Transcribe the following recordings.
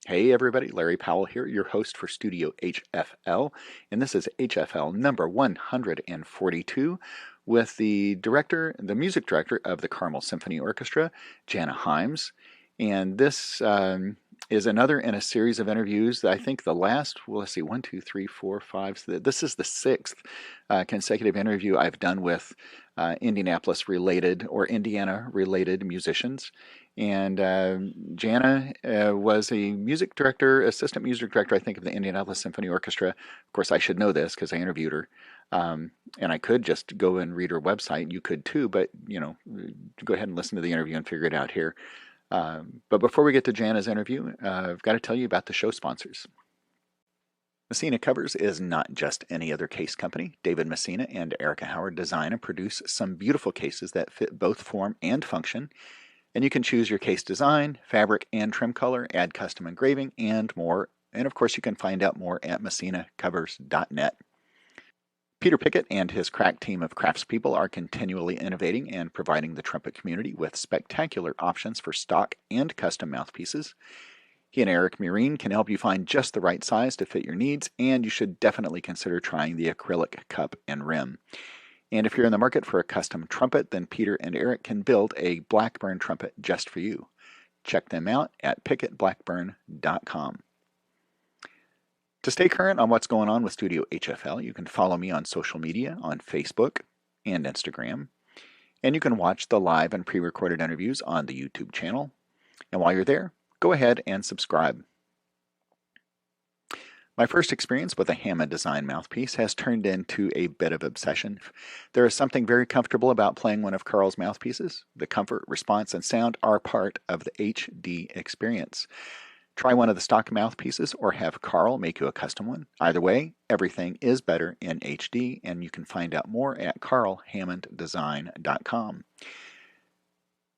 Hey everybody, Larry Powell here, your host for Studio HFL, and this is HFL number 142 with the music director of the Carmel Symphony Orchestra, Janna Hymes. And this is another in a series of interviews. I think the last, well, let's see, one, two, three, four, five. This is the sixth consecutive interview I've done with Indianapolis related or Indiana related musicians. And Janna was a music director, assistant music director, I think, of the Indianapolis Symphony Orchestra. Of course, I should know this because I interviewed her. And I could just go and read her website. You could too, but go ahead and listen to the interview and figure it out here. But before we get to Janna's interview, I've got to tell you about the show sponsors. Messina Covers is not just any other case company. David Messina and Erica Howard design and produce some beautiful cases that fit both form and function. And you can choose your case design, fabric, and trim color, add custom engraving, and more. And of course, you can find out more at messinacovers.net. Peter Pickett and his crack team of craftspeople are continually innovating and providing the trumpet community with spectacular options for stock and custom mouthpieces. He and Eric Murine can help you find just the right size to fit your needs, and you should definitely consider trying the acrylic cup and rim. And if you're in the market for a custom trumpet, then Peter and Eric can build a Blackburn trumpet just for you. Check them out at pickettblackburn.com. To stay current on what's going on with Studio HFL, you can follow me on social media on Facebook and Instagram. And you can watch the live and pre-recorded interviews on the YouTube channel. And while you're there, go ahead and subscribe. My first experience with a Hammond design mouthpiece has turned into a bit of obsession. There is something very comfortable about playing one of Carl's mouthpieces. The comfort, response, and sound are part of the HD experience. Try one of the stock mouthpieces or have Carl make you a custom one. Either way, everything is better in HD, and you can find out more at carlhammonddesign.com.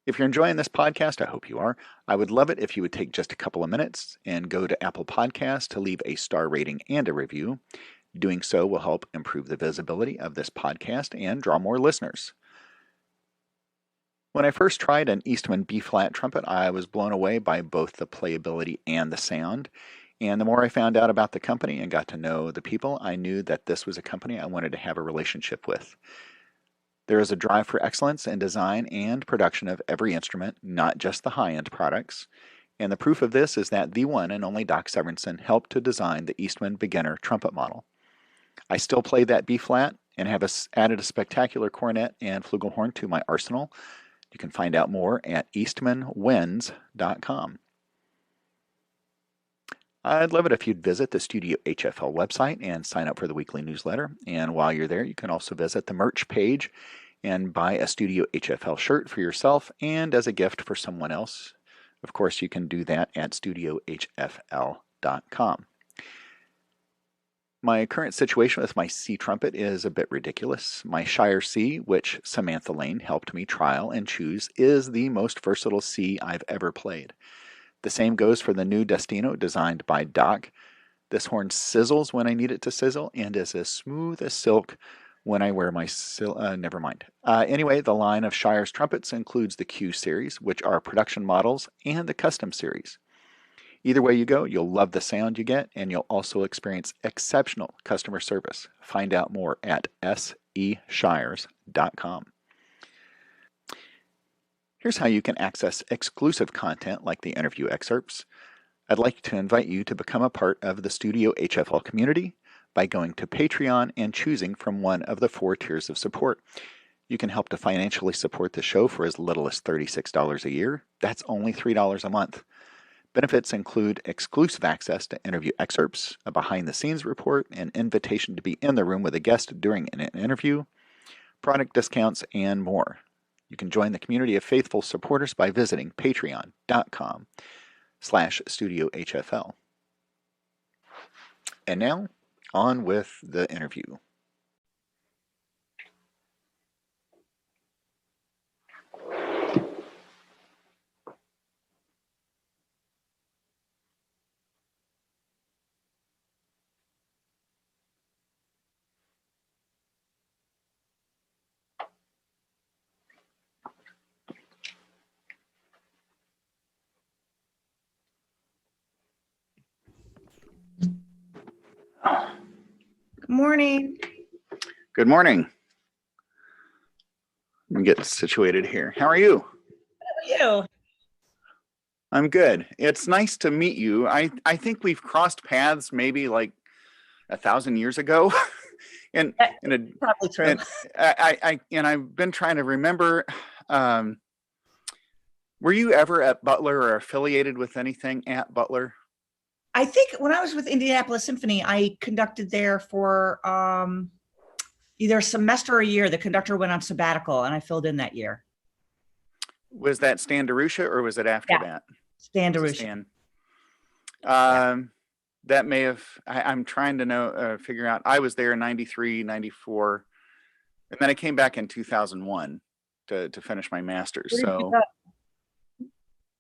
If you're enjoying this podcast, I hope you are, I would love it if you would take just a couple of minutes and go to Apple Podcasts to leave a star rating and a review. Doing so will help improve the visibility of this podcast and draw more listeners. When I first tried an Eastman B-flat trumpet, I was blown away by both the playability and the sound. And the more I found out about the company and got to know the people, I knew that this was a company I wanted to have a relationship with. There is a drive for excellence in design and production of every instrument, not just the high-end products. And the proof of this is that the one and only Doc Severinsen helped to design the Eastman beginner trumpet model. I still play that B-flat and have added a spectacular cornet and flugelhorn to my arsenal. You can find out more at eastmanwins.com. I'd love it if you'd visit the Studio HFL website and sign up for the weekly newsletter. And while you're there, you can also visit the merch page and buy a Studio HFL shirt for yourself and as a gift for someone else. Of course, you can do that at studiohfl.com. My current situation with my C trumpet is a bit ridiculous. My Shire C, which Samantha Lane helped me trial and choose, is the most versatile C I've ever played. The same goes for the new Destino designed by Doc. This horn sizzles when I need it to sizzle and is as smooth as silk when I wear my never mind. Anyway, the line of Shire's trumpets includes the Q series, which are production models, and the custom series. Either way you go, you'll love the sound you get, and you'll also experience exceptional customer service. Find out more at seshires.com. Here's how you can access exclusive content like the interview excerpts. I'd like to invite you to become a part of the Studio HFL community by going to Patreon and choosing from one of the 4 tiers of support. You can help to financially support the show for as little as $36 a year. That's only $3 a month. Benefits include exclusive access to interview excerpts, a behind-the-scenes report, an invitation to be in the room with a guest during an interview, product discounts, and more. You can join the community of faithful supporters by visiting patreon.com/studiohfl. And now, on with the interview. Good morning. Good morning. I'm getting situated here. How are you? How are you? I'm good. It's nice to meet you. I think we've crossed paths maybe like 1,000 years ago. and Probably true. And I've been trying to remember. Were you ever at Butler or affiliated with anything at Butler? I think when I was with Indianapolis Symphony, I conducted there for either a semester or a year. The conductor went on sabbatical and I filled in that year. Was that Stan DeRusha or was it after that? Stan DeRusha. That may have, I'm trying to figure out. I was there in 93, 94, and then I came back in 2001 to finish my master's. So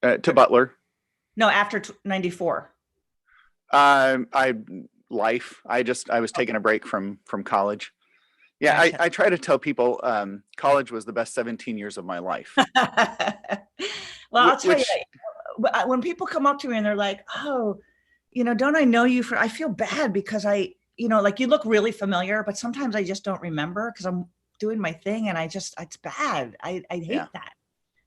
to Butler. No, after 94. I was taking a break from college. Yeah, gotcha. I try to tell people college was the best 17 years of my life. Well, I'll tell you, when people come up to me and they're like, oh, don't I know you I feel bad because like you look really familiar, but sometimes I just don't remember because I'm doing my thing and it's bad. I hate that,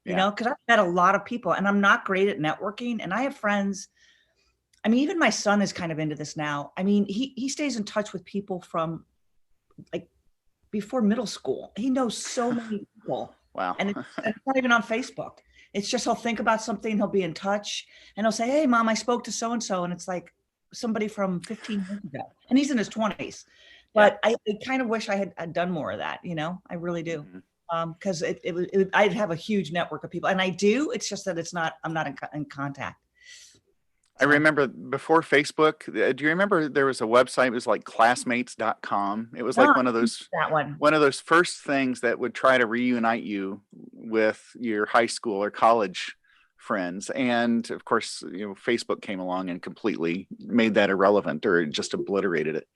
because I've met a lot of people and I'm not great at networking and I have friends. I mean, even my son is kind of into this now. I mean, he stays in touch with people from like before middle school. He knows so many people. Wow. And it's not even on Facebook. It's just he'll think about something, he'll be in touch, and he'll say, hey, Mom, I spoke to so-and-so, and it's like somebody from 15 years ago. And he's in his 20s. But I kind of wish I had done more of that, I really do. Because I'd have a huge network of people. And I do, it's just that I'm not in contact. I remember before Facebook, do you remember there was a website, it was like classmates.com. It was like one of those first things that would try to reunite you with your high school or college friends. And of course, Facebook came along and completely made that irrelevant or just obliterated it.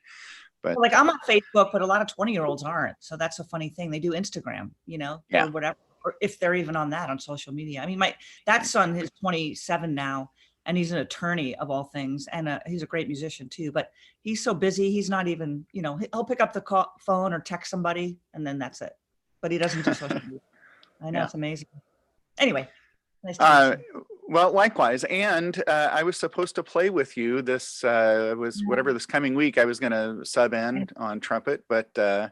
But like I'm on Facebook, but a lot of 20-year-olds aren't. So that's a funny thing. They do Instagram, or whatever, or if they're even on that on social media. I mean, that son is 27 now. And he's an attorney of all things. And he's a great musician too, but he's so busy. He's not even, he'll pick up the phone or text somebody and then that's it. But he doesn't do social media. I know, it's amazing. Anyway. Nice to meet you. Well, likewise. And I was supposed to play with you this coming week. I was going to sub in on trumpet, but I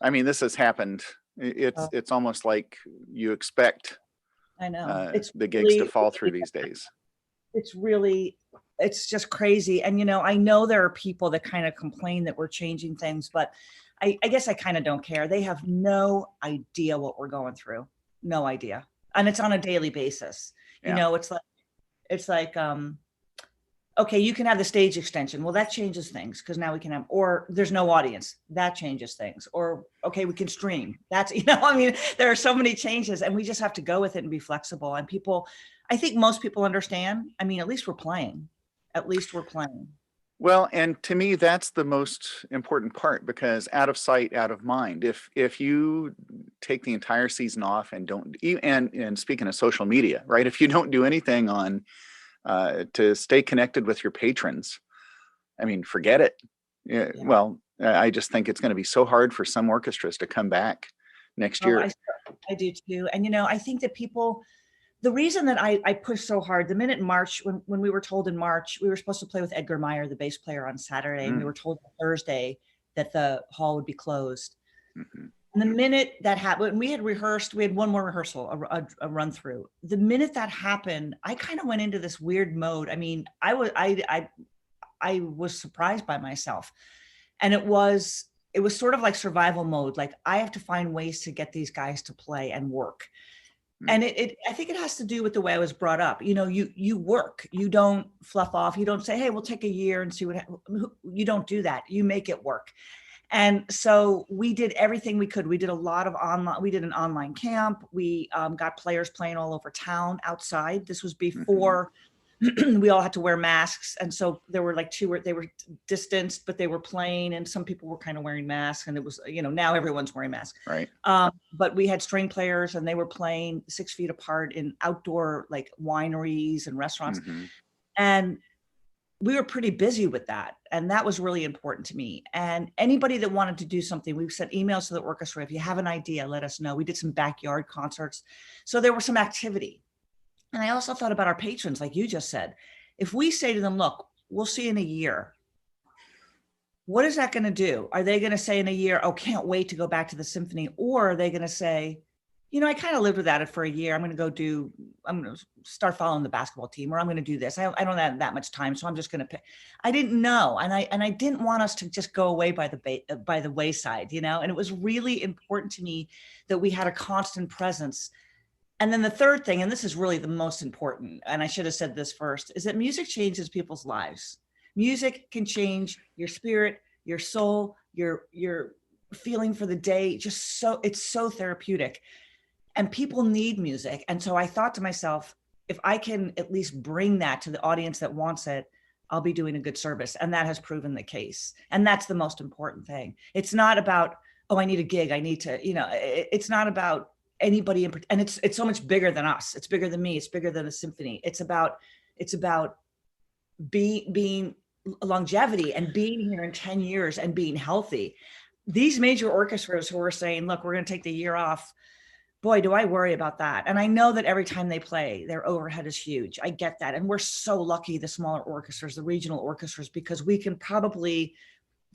mean, this has happened. It's almost like you expect I know the gigs to fall through these days. It's just crazy. And, I know there are people that kind of complain that we're changing things, but I guess I kind of don't care. They have no idea what we're going through. No idea. And it's on a daily basis. It's like, okay, you can have the stage extension. Well, that changes things because now we can have, or there's no audience. That changes things. Or, okay, we can stream. That's, I mean, there are so many changes and we just have to go with it and be flexible. And I think most people understand. I mean, at least we're playing. Well, and to me, that's the most important part because out of sight, out of mind. If you take the entire season off and don't, and speaking of social media, right? If you don't do anything on to stay connected with your patrons, I mean, forget it. Yeah. Well, I just think it's going to be so hard for some orchestras to come back next year. I do too. And, I think that the reason that I pushed so hard, the minute in March, when we were told in March, we were supposed to play with Edgar Meyer, the bass player, on Saturday, and we were told on Thursday that the hall would be closed. Mm-hmm. And the minute that happened, we had rehearsed, we had one more rehearsal, a run through. The minute that happened, I kind of went into this weird mode. I mean, I was surprised by myself. And it was sort of like survival mode. Like I have to find ways to get these guys to play and work. And I think it has to do with the way I was brought up. You work, you don't fluff off. You don't say, hey, we'll take a year and see you don't do that. You make it work. And so we did everything we could. We did a lot of we did an online camp. We got players playing all over town outside. This was before we all had to wear masks. And so there were like they were distanced, but they were playing and some people were kind of wearing masks and it was, now everyone's wearing masks. Right. But we had string players and they were playing 6 feet apart in outdoor like wineries and restaurants. Mm-hmm. And we were pretty busy with that. And that was really important to me. And anybody that wanted to do something, we sent emails to the orchestra. If you have an idea, let us know. We did some backyard concerts. So there was some activity. And I also thought about our patrons, like you just said. If we say to them, look, we'll see you in a year, what is that going to do? Are they going to say in a year, oh, can't wait to go back to the symphony? Or are they going to say, you know, I kind of lived without it for a year. I'm going to start following the basketball team, or I'm going to do this. I don't have that much time, so I'm just going to pick. I didn't know. And I didn't want us to just go away by the wayside, you know, and it was really important to me that we had a constant presence. And then the third thing, and this is really the most important, and I should have said this first, is that music changes people's lives. Music can change your spirit, your soul, your feeling for the day. It's so therapeutic. And people need music. And so I thought to myself, if I can at least bring that to the audience that wants it, I'll be doing a good service. And that has proven the case. And that's the most important thing. It's not about, oh, I need a gig. I need to, you know, it's not about anybody and it's so much bigger than us. It's bigger than me. It's bigger than the symphony. It's about being longevity and being here in 10 years and being healthy. These major orchestras who are saying, look, we're going to take the year off. Boy, do I worry about that. And I know that every time they play, their overhead is huge. I get that. And we're so lucky, the smaller orchestras, the regional orchestras, because we can probably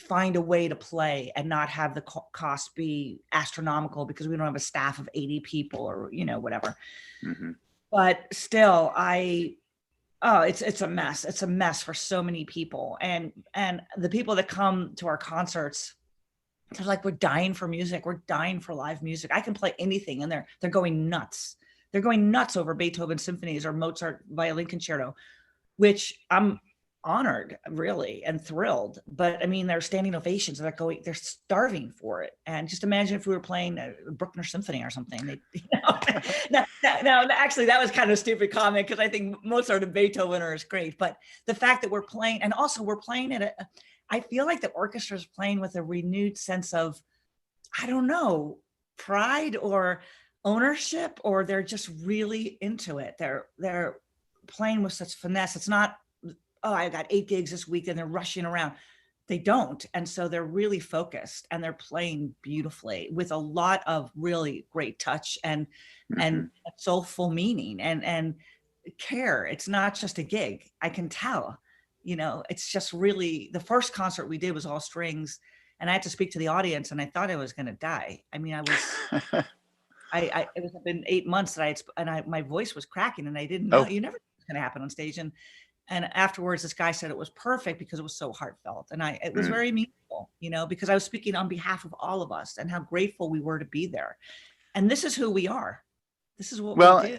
find a way to play and not have the cost be astronomical because we don't have a staff of 80 people or, you know, whatever. Mm-hmm. But still, it's a mess. It's a mess for so many people. And the people that come to our concerts, they're like, we're dying for music. We're dying for live music. I can play anything. And they're going nuts. They're going nuts over Beethoven symphonies or Mozart violin concerto, which I'm honored, really, and thrilled. But I mean, they're standing ovations. They're starving for it. And just imagine if we were playing a Bruckner symphony or something. Now, actually, that was kind of a stupid comment because I think Mozart and Beethoven are great. But the fact that we're playing, and also we're playing at I feel like the orchestra is playing with a renewed sense of, I don't know, pride or ownership, or they're just really into it. They're playing with such finesse. It's not, oh, I got 8 gigs this week and they're rushing around. They don't. And so they're really focused and they're playing beautifully with a lot of really great touch and soulful meaning and care. It's not just a gig. I can tell. You know, it's just really, the first concert we did was all strings and I had to speak to the audience and I thought I was going to die. I mean, it was been 8 months that my voice was cracking and I didn't know, you never know what's going to happen on stage. And afterwards, this guy said it was perfect because it was so heartfelt. And it was very meaningful, you know, because I was speaking on behalf of all of us and how grateful we were to be there. And this is who we are. This is what we do.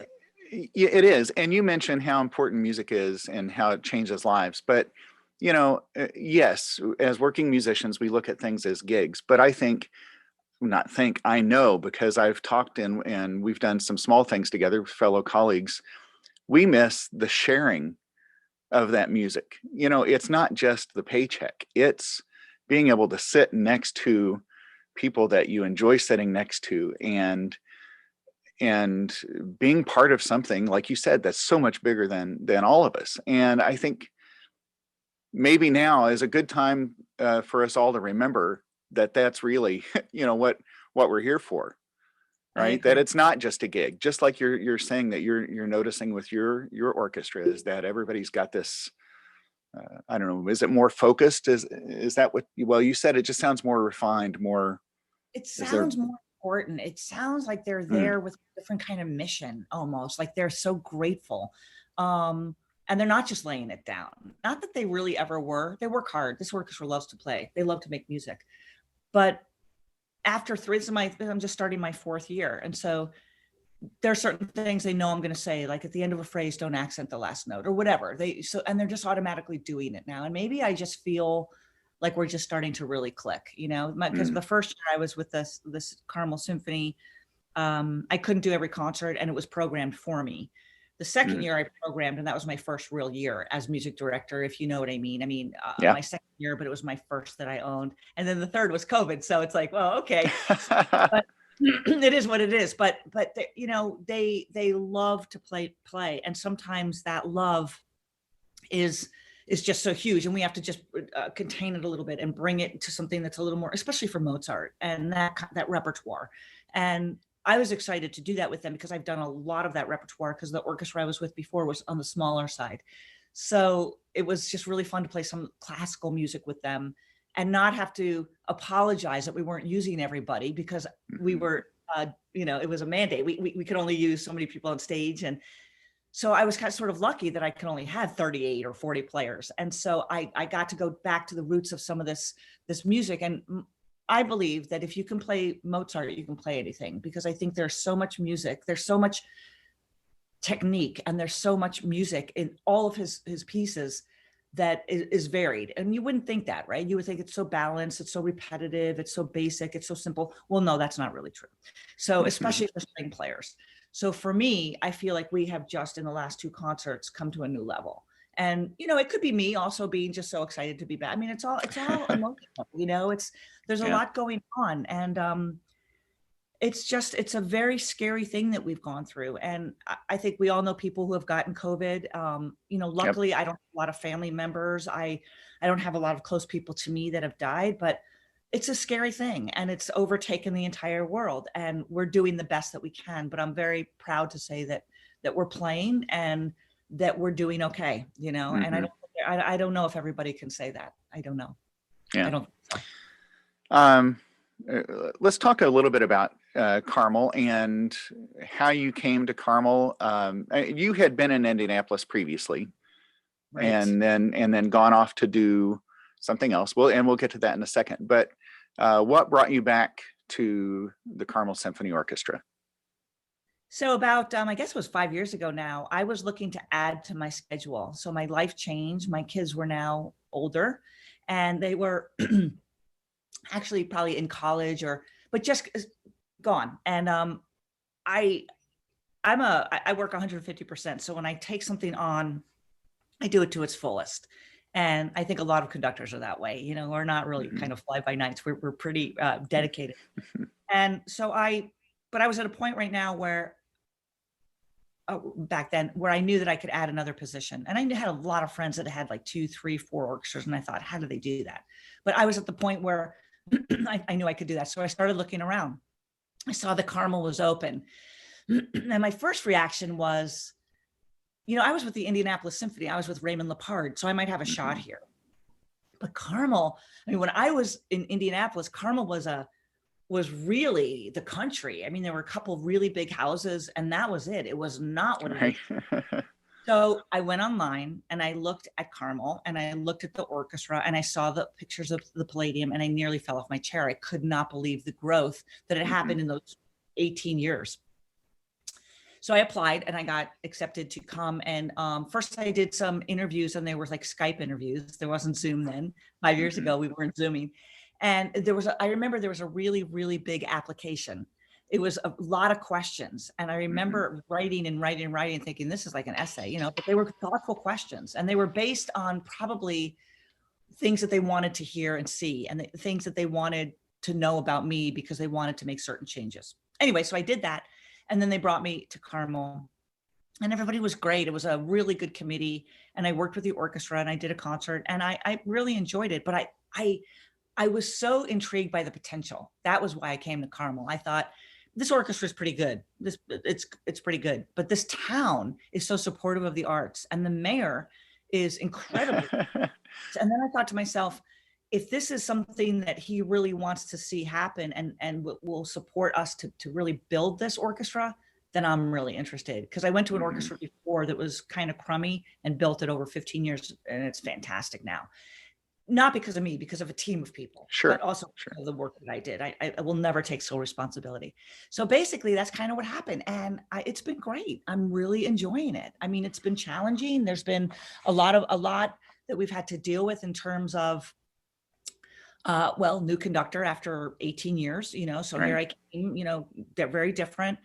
It is. And you mentioned how important music is and how it changes lives. But, you know, yes, as working musicians, we look at things as gigs. But I know because I've talked and we've done some small things together with fellow colleagues. We miss the sharing of that music. You know, it's not just the paycheck. It's being able to sit next to people that you enjoy sitting next to and being part of something, like you said, that's so much bigger than all of us. And I think maybe now is a good time for us all to remember that that's really, you know, what we're here for, right? That it's not just a gig, just like you're saying that you're noticing with your orchestra is that everybody's got this, I don't know, is it more focused? Is that what, well, you said it just sounds more refined, more. It sounds more important. It sounds like they're there with a different kind of mission, almost like they're so grateful. And they're not just laying it down. Not that they really ever were. They work hard. This orchestra loves to play. They love to make music. But after I'm just starting my 4th year. And so there are certain things they know I'm going to say, like at the end of a phrase, don't accent the last note or whatever. And they're just automatically doing it now. And maybe I just feel like we're just starting to really click, you know, because the first year I was with this Carmel Symphony, I couldn't do every concert and it was programmed for me. The second year I programmed, and that was my first real year as music director, if you know what I mean. I mean, my second year, but it was my first that I owned. And then the third was COVID. So it's like, well, okay. But it is what it is. But they, you know, they love to play. And sometimes that love is is just so huge, and we have to just contain it a little bit and bring it to something that's a little more, especially for Mozart and that repertoire. And I was excited to do that with them because I've done a lot of that repertoire, because the orchestra I was with before was on the smaller side. So it was just really fun to play some classical music with them and not have to apologize that we weren't using everybody, because we were, it was a mandate. We could only use so many people on stage. And so I was kind of sort of lucky that I could only have 38 or 40 players. And so I got to go back to the roots of some of this music. And I believe that if you can play Mozart, you can play anything, because I think there's so much music, there's so much technique, and there's so much music in all of his pieces that is varied. And you wouldn't think that, right? You would think it's so balanced, it's so repetitive, it's so basic, it's so simple. Well, no, that's not really true. So especially for string players. So for me, I feel like we have just in the last 2 concerts come to a new level. And, it could be me also being just so excited to be back. I mean, it's all emotional, there's a lot going on. And it's a very scary thing that we've gone through. And I think we all know people who have gotten COVID. Luckily, I don't have a lot of family members. I don't have a lot of close people to me that have died, but it's a scary thing, and it's overtaken the entire world, and we're doing the best that we can. But I'm very proud to say that we're playing and that we're doing okay, and I don't know if everybody can say that. I don't know. Yeah. I don't think so. Let's talk a little bit about Carmel and how you came to Carmel. You had been in Indianapolis previously, right, and then gone off to do something else. We'll get to that in a second. But what brought you back to the Carmel Symphony Orchestra? So about, I guess it was 5 years ago now, I was looking to add to my schedule. So my life changed. My kids were now older, and they were actually probably in college but just gone. And I work 150%. So when I take something on, I do it to its fullest. And I think a lot of conductors are that way. We're not really kind of fly by nights. We're pretty dedicated. And so but I was at a point right now where back then where I knew that I could add another position. And I had a lot of friends that had like 2, 3, 4 orchestras. And I thought, how do they do that? But I was at the point where I knew I could do that. So I started looking around. I saw the Carmel was open. And my first reaction was, I was with the Indianapolis Symphony. I was with Raymond Lepard. So I might have a shot here. But Carmel, when I was in Indianapolis, Carmel was really the country. There were a couple of really big houses, and that was it. It was not what it is. So I went online and I looked at Carmel and I looked at the orchestra and I saw the pictures of the Palladium, and I nearly fell off my chair. I could not believe the growth that had happened in those 18 years. So I applied and I got accepted to come. And first I did some interviews, and they were like Skype interviews. There wasn't Zoom then. 5 years ago, we weren't Zooming. And I remember there was a really, really big application. It was a lot of questions. And I remember writing, thinking this is like an essay, but they were thoughtful questions, and they were based on probably things that they wanted to hear and see, and the things that they wanted to know about me because they wanted to make certain changes. Anyway, so I did that. And then they brought me to Carmel, and everybody was great. It was a really good committee, and I worked with the orchestra and I did a concert, and I really enjoyed it. But I was so intrigued by the potential. That was why I came to Carmel. I thought, this orchestra is pretty good. It's pretty good. But this town is so supportive of the arts, and the mayor is incredible. And then I thought to myself, if this is something that he really wants to see happen and will support us to really build this orchestra, then I'm really interested. Because I went to an orchestra before that was kind of crummy and built it over 15 years, and it's fantastic now. Not because of me, because of a team of people, but also because of the work that I did. I will never take sole responsibility. So basically that's kind of what happened. And it's been great. I'm really enjoying it. It's been challenging. There's been a lot that we've had to deal with in terms of, new conductor after 18 years, so here I came, they're very different.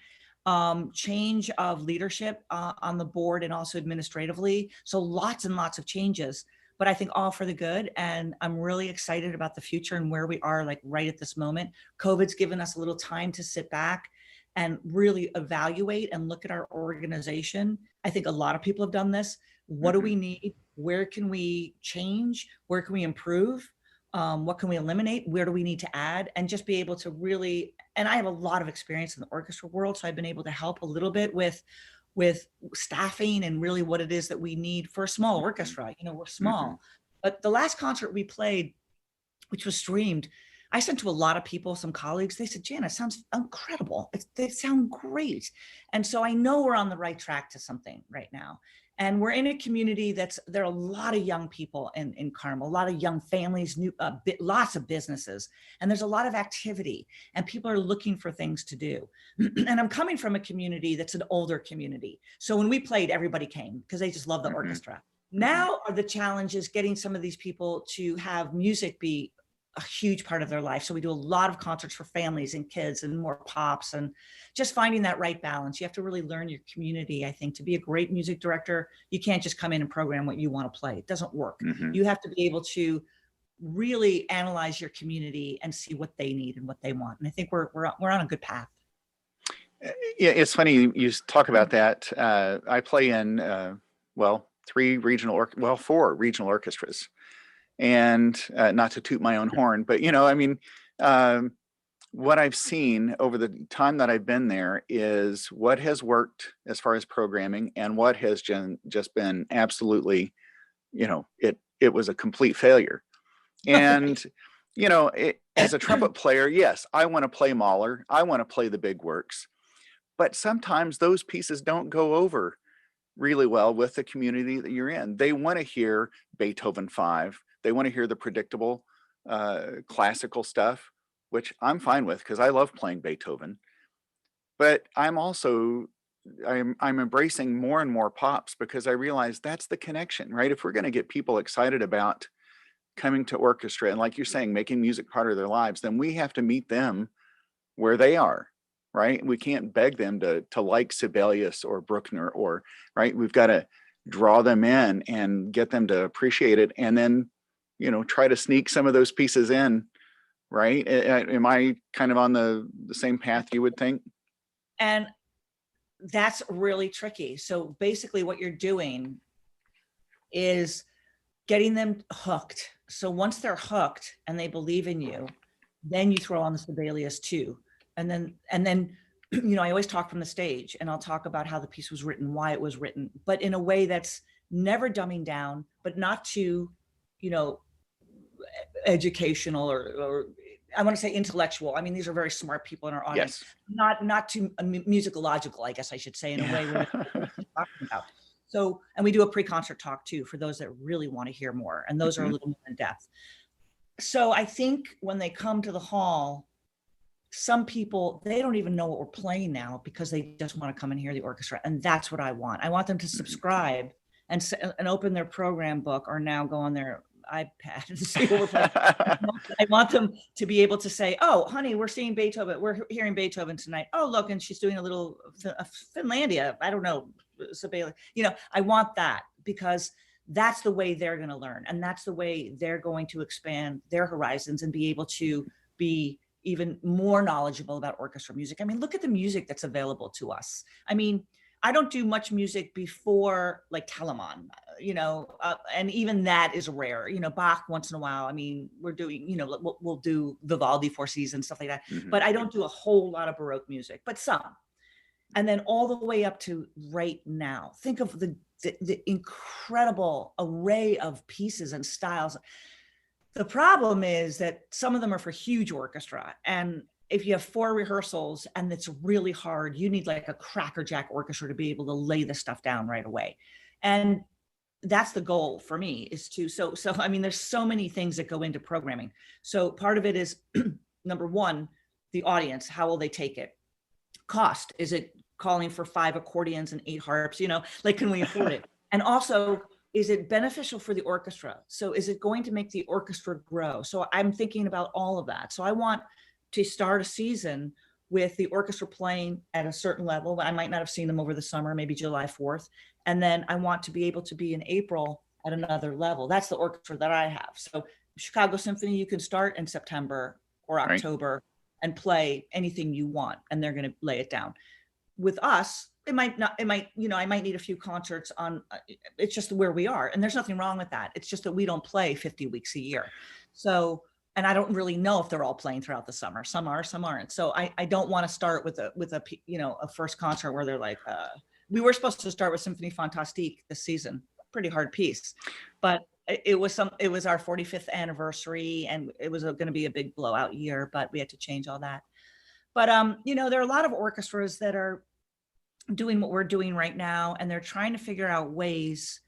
Change of leadership on the board and also administratively. So lots and lots of changes. But I think all for the good. And I'm really excited about the future and where we are like right at this moment. COVID's given us a little time to sit back and really evaluate and look at our organization. I think a lot of people have done this. What do we need? where can we change? Where can we improve? What can we eliminate? Where do we need to add? And just be able to really, and I have a lot of experience in the orchestra world, so I've been able to help a little bit with staffing and really what it is that we need for a small orchestra. You know, we're small. But the last concert we played, which was streamed, I sent to a lot of people, some colleagues. They said, Janna, it sounds incredible. They sound great. And so I know we're on the right track to something right now. And we're in a community there are a lot of young people in Carmel, a lot of young families, lots of businesses, and there's a lot of activity, and people are looking for things to do. And I'm coming from a community that's an older community. So when we played, everybody came because they just love the orchestra. Now are the challenges getting some of these people to have music be a huge part of their life. So we do a lot of concerts for families and kids and more pops, and just finding that right balance. You have to really learn your community. I think to be a great music director, you can't just come in and program what you want to play. It doesn't work. You have to be able to really analyze your community and see what they need and what they want. And I think we're on a good path. Yeah, it's funny you talk about that. I play in, four regional orchestras. And not to toot my own horn, but, you know, I mean, what I've seen over the time that I've been there is what has worked as far as programming and what has just been absolutely, you know, it was a complete failure. And, you know, as a trumpet player, yes, I want to play Mahler. I want to play the big works. But sometimes those pieces don't go over really well with the community that you're in. They want to hear Beethoven 5. They want to hear the predictable classical stuff, which I'm fine with because I love playing Beethoven. But I'm embracing more and more pops because I realize that's the connection, right? If we're going to get people excited about coming to orchestra and, like you're saying, making music part of their lives, then we have to meet them where they are, right? We can't beg them to like Sibelius or Bruckner, or, right? We've got to draw them in and get them to appreciate it, and then, you know, try to sneak some of those pieces in, right? Am I kind of on the same path you would think? And that's really tricky. So basically what you're doing is getting them hooked. So once they're hooked and they believe in you, then you throw on the Sibelius too. And then, you know, I always talk from the stage, and I'll talk about how the piece was written, why it was written, but in a way that's never dumbing down, but not too, you know, educational or I want to say intellectual. I mean, these are very smart people in our audience. Yes. Not too musicological, I guess I should say, in a way where talking about. So, and we do a pre-concert talk too for those that really want to hear more, and those are a little more in depth. So I think when they come to the hall, some people, they don't even know what we're playing now because they just want to come and hear the orchestra. And that's what I want. I want them to subscribe and open their program book, or now go on their iPad and see what we're playing. I want them to be able to say, oh, honey, we're seeing Beethoven. We're hearing Beethoven tonight. Oh, look, and she's doing a little Finlandia. I don't know, Sibelius. You know, I want that because that's the way they're going to learn. And that's the way they're going to expand their horizons and be able to be even more knowledgeable about orchestra music. I mean, look at the music that's available to us. I mean, I don't do much music before like Telemann, you know, and even that is rare, you know, Bach once in a while. I mean, we're doing, you know, we'll do Vivaldi, Four Seasons, stuff like that, but I don't do a whole lot of Baroque music, but some. And then all the way up to right now, think of the incredible array of pieces and styles. The problem is that some of them are for huge orchestra, and if you have 4 rehearsals and it's really hard, you need like a crackerjack orchestra to be able to lay the stuff down right away. And that's the goal for me, is to, so I mean, there's so many things that go into programming. So part of it is number one, the audience, how will they take it? Cost, is it calling for 5 accordions and 8 harps? You know, like, can we afford it? And also, is it beneficial for the orchestra? So is it going to make the orchestra grow? So I'm thinking about all of that. So I want to start a season with the orchestra playing at a certain level. I might not have seen them over the summer, maybe July 4th. And then I want to be able to be in April at another level. That's the orchestra that I have. So Chicago Symphony, you can start in September or October and play anything you want, and they're going to lay it down. With us, it might not, it might, you know, I might need a few concerts on, it's just where we are. And there's nothing wrong with that. It's just that we don't play 50 weeks a year. So, and I don't really know if they're all playing throughout the summer. Some are, some aren't. So I don't want to start with a, you know, a first concert where they're like, we were supposed to start with Symphony Fantastique this season, pretty hard piece, but it was our 45th anniversary and it was going to be a big blowout year, but we had to change all that. But, you know, there are a lot of orchestras that are doing what we're doing right now, and they're trying to figure out ways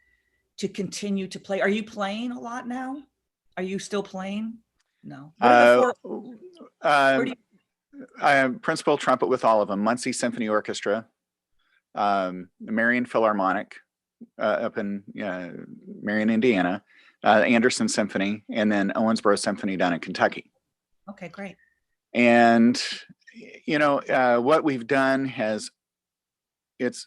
to continue to play. Are you playing a lot now? Are you still playing? No. I am principal trumpet with all of them: Muncie Symphony Orchestra, Marion Philharmonic up in Marion, Indiana, Anderson Symphony, and then Owensboro Symphony down in Kentucky. Okay, great. And you know, what we've done it's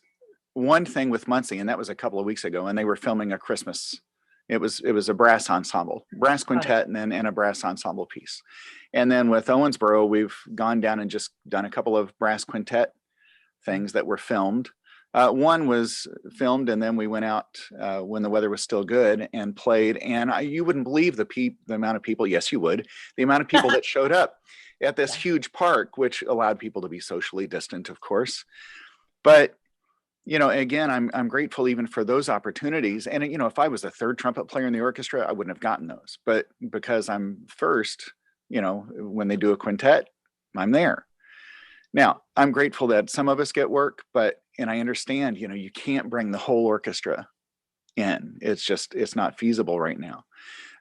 one thing with Muncie, and that was a couple of weeks ago, and they were filming a Christmas. It was a brass ensemble, brass quintet, and a brass ensemble piece. And then with Owensboro, we've gone down and just done a couple of brass quintet things that were filmed. One was filmed, and then we went out when the weather was still good and played. And you wouldn't believe the amount of people. Yes, you would. The amount of people that showed up at this huge park, which allowed people to be socially distant, of course. But you know, again, I'm grateful even for those opportunities. And you know, if I was a third trumpet player in the orchestra, I wouldn't have gotten those. But because I'm first, you know, when they do a quintet, I'm there. Now, I'm grateful that some of us get work, and I understand, you know, you can't bring the whole orchestra in. It's not feasible right now.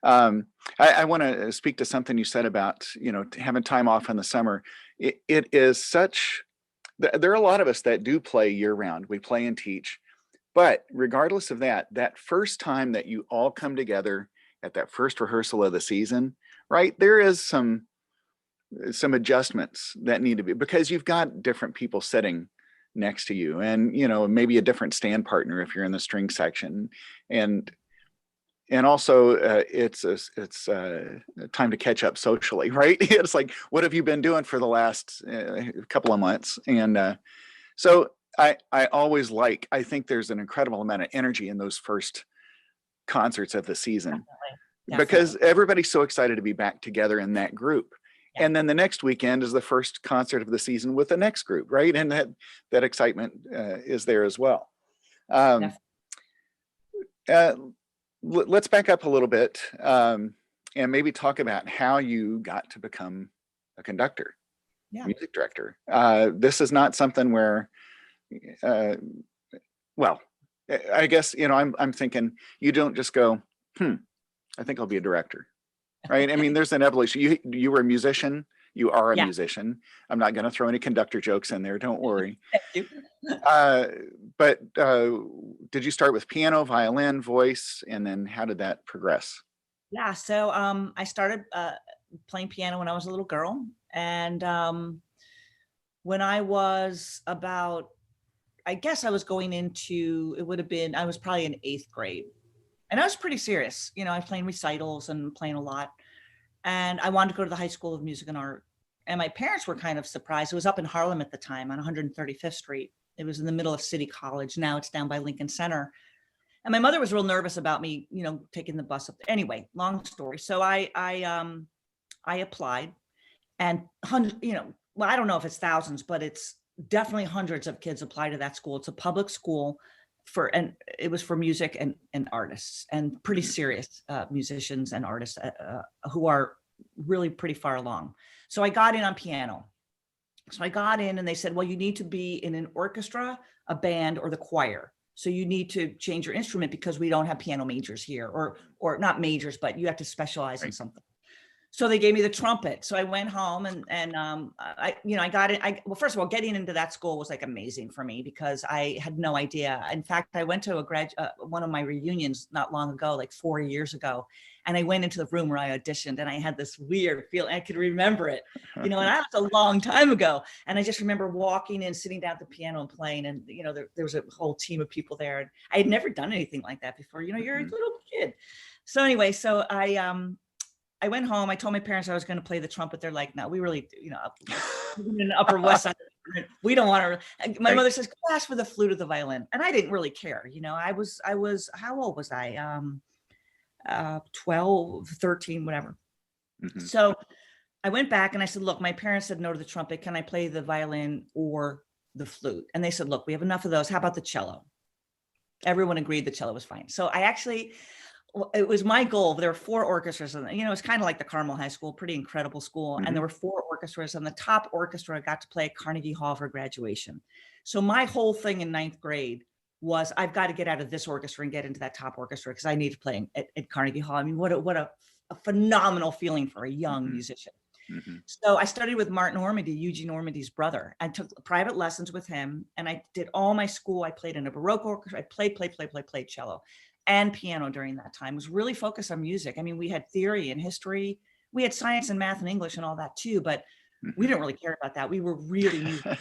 I want to speak to something you said about, you know, having time off in the summer. It is such. There are a lot of us that do play year round. We play and teach, but regardless of that first time that you all come together at that first rehearsal of the season, right? There is some adjustments that need to be, because you've got different people sitting next to you, and you know, maybe a different stand partner if you're in the string section, and also it's time to catch up socially, right? It's like, what have you been doing for the last couple of months? And so I always I think there's an incredible amount of energy in those first concerts of the season. Definitely. Because everybody's so excited to be back together in that group. Yeah. And then the next weekend is the first concert of the season with the next group, right? And that excitement is there as well. Let's back up a little bit and maybe talk about how you got to become a conductor, music director. This is not something where, well, I guess, you know, I'm thinking you don't just go, I think I'll be a director, right? I mean, there's an evolution. You were a musician. You are a musician. I'm not going to throw any conductor jokes in there. Don't worry. Thank you. But did you start with piano, violin, voice, and then how did that progress? Yeah, so I started playing piano when I was a little girl, and when I was about, I guess I was going into, I was probably in 8th grade, and I was pretty serious. You know, I was playing recitals and playing a lot. And I wanted to go to the High School of Music and Art. And my parents were kind of surprised. It was up in Harlem at the time on 135th Street. It was in the middle of City College. Now it's down by Lincoln Center. And my mother was real nervous about me, you know, taking the bus up. Anyway, long story. So I applied, and you know, well, I don't know if it's thousands, but it's definitely hundreds of kids apply to that school. It's a public school and it was for music and artists, and pretty serious musicians and artists who are really pretty far along. So I got in on piano. So I got in, and they said, well, you need to be in an orchestra, a band, or the choir. So you need to change your instrument because we don't have piano majors here, or not majors, but you have to specialize in something. So they gave me the trumpet. So I went home and I got it. Well, first of all, getting into that school was like amazing for me because I had no idea. In fact, I went to one of my reunions not long ago, like 4 years ago. And I went into the room where I auditioned, and I had this weird feeling. I could remember it, you know, and that was a long time ago. And I just remember walking in, sitting down at the piano and playing. And, you know, there was a whole team of people there. And I had never done anything like that before. You know, you're a little kid. So anyway, so I went home. I told my parents I was going to play the trumpet. They're like, no, we really, you know, in the Upper West Side, We don't want to. My Right. mother says, go ask for the flute or the violin. And I didn't really care. I was, how old was I? 12, 13, whatever. Mm-hmm. So I went back and I said, look, my parents said no to the trumpet. Can I play the violin or the flute? And they said, look, we have enough of those. How about the cello? Everyone agreed the cello was fine. So it was my goal. There were 4 orchestras, and it's kind of like the Carmel High School, pretty incredible school. Mm-hmm. And there were 4 orchestras, and the top orchestra got to play at Carnegie Hall for graduation. So my whole thing in 9th grade was, I've got to get out of this orchestra and get into that top orchestra because I need to play at Carnegie Hall. I mean, what a phenomenal feeling for a young musician. Mm-hmm. So I studied with Martin Ormandy, Eugene Ormandy's brother. I took private lessons with him, and I did all my school. I played in a Baroque orchestra. I played cello and piano during that time. It was really focused on music. I mean, we had theory and history. We had science and math and English and all that too, but we didn't really care about that. We were really music.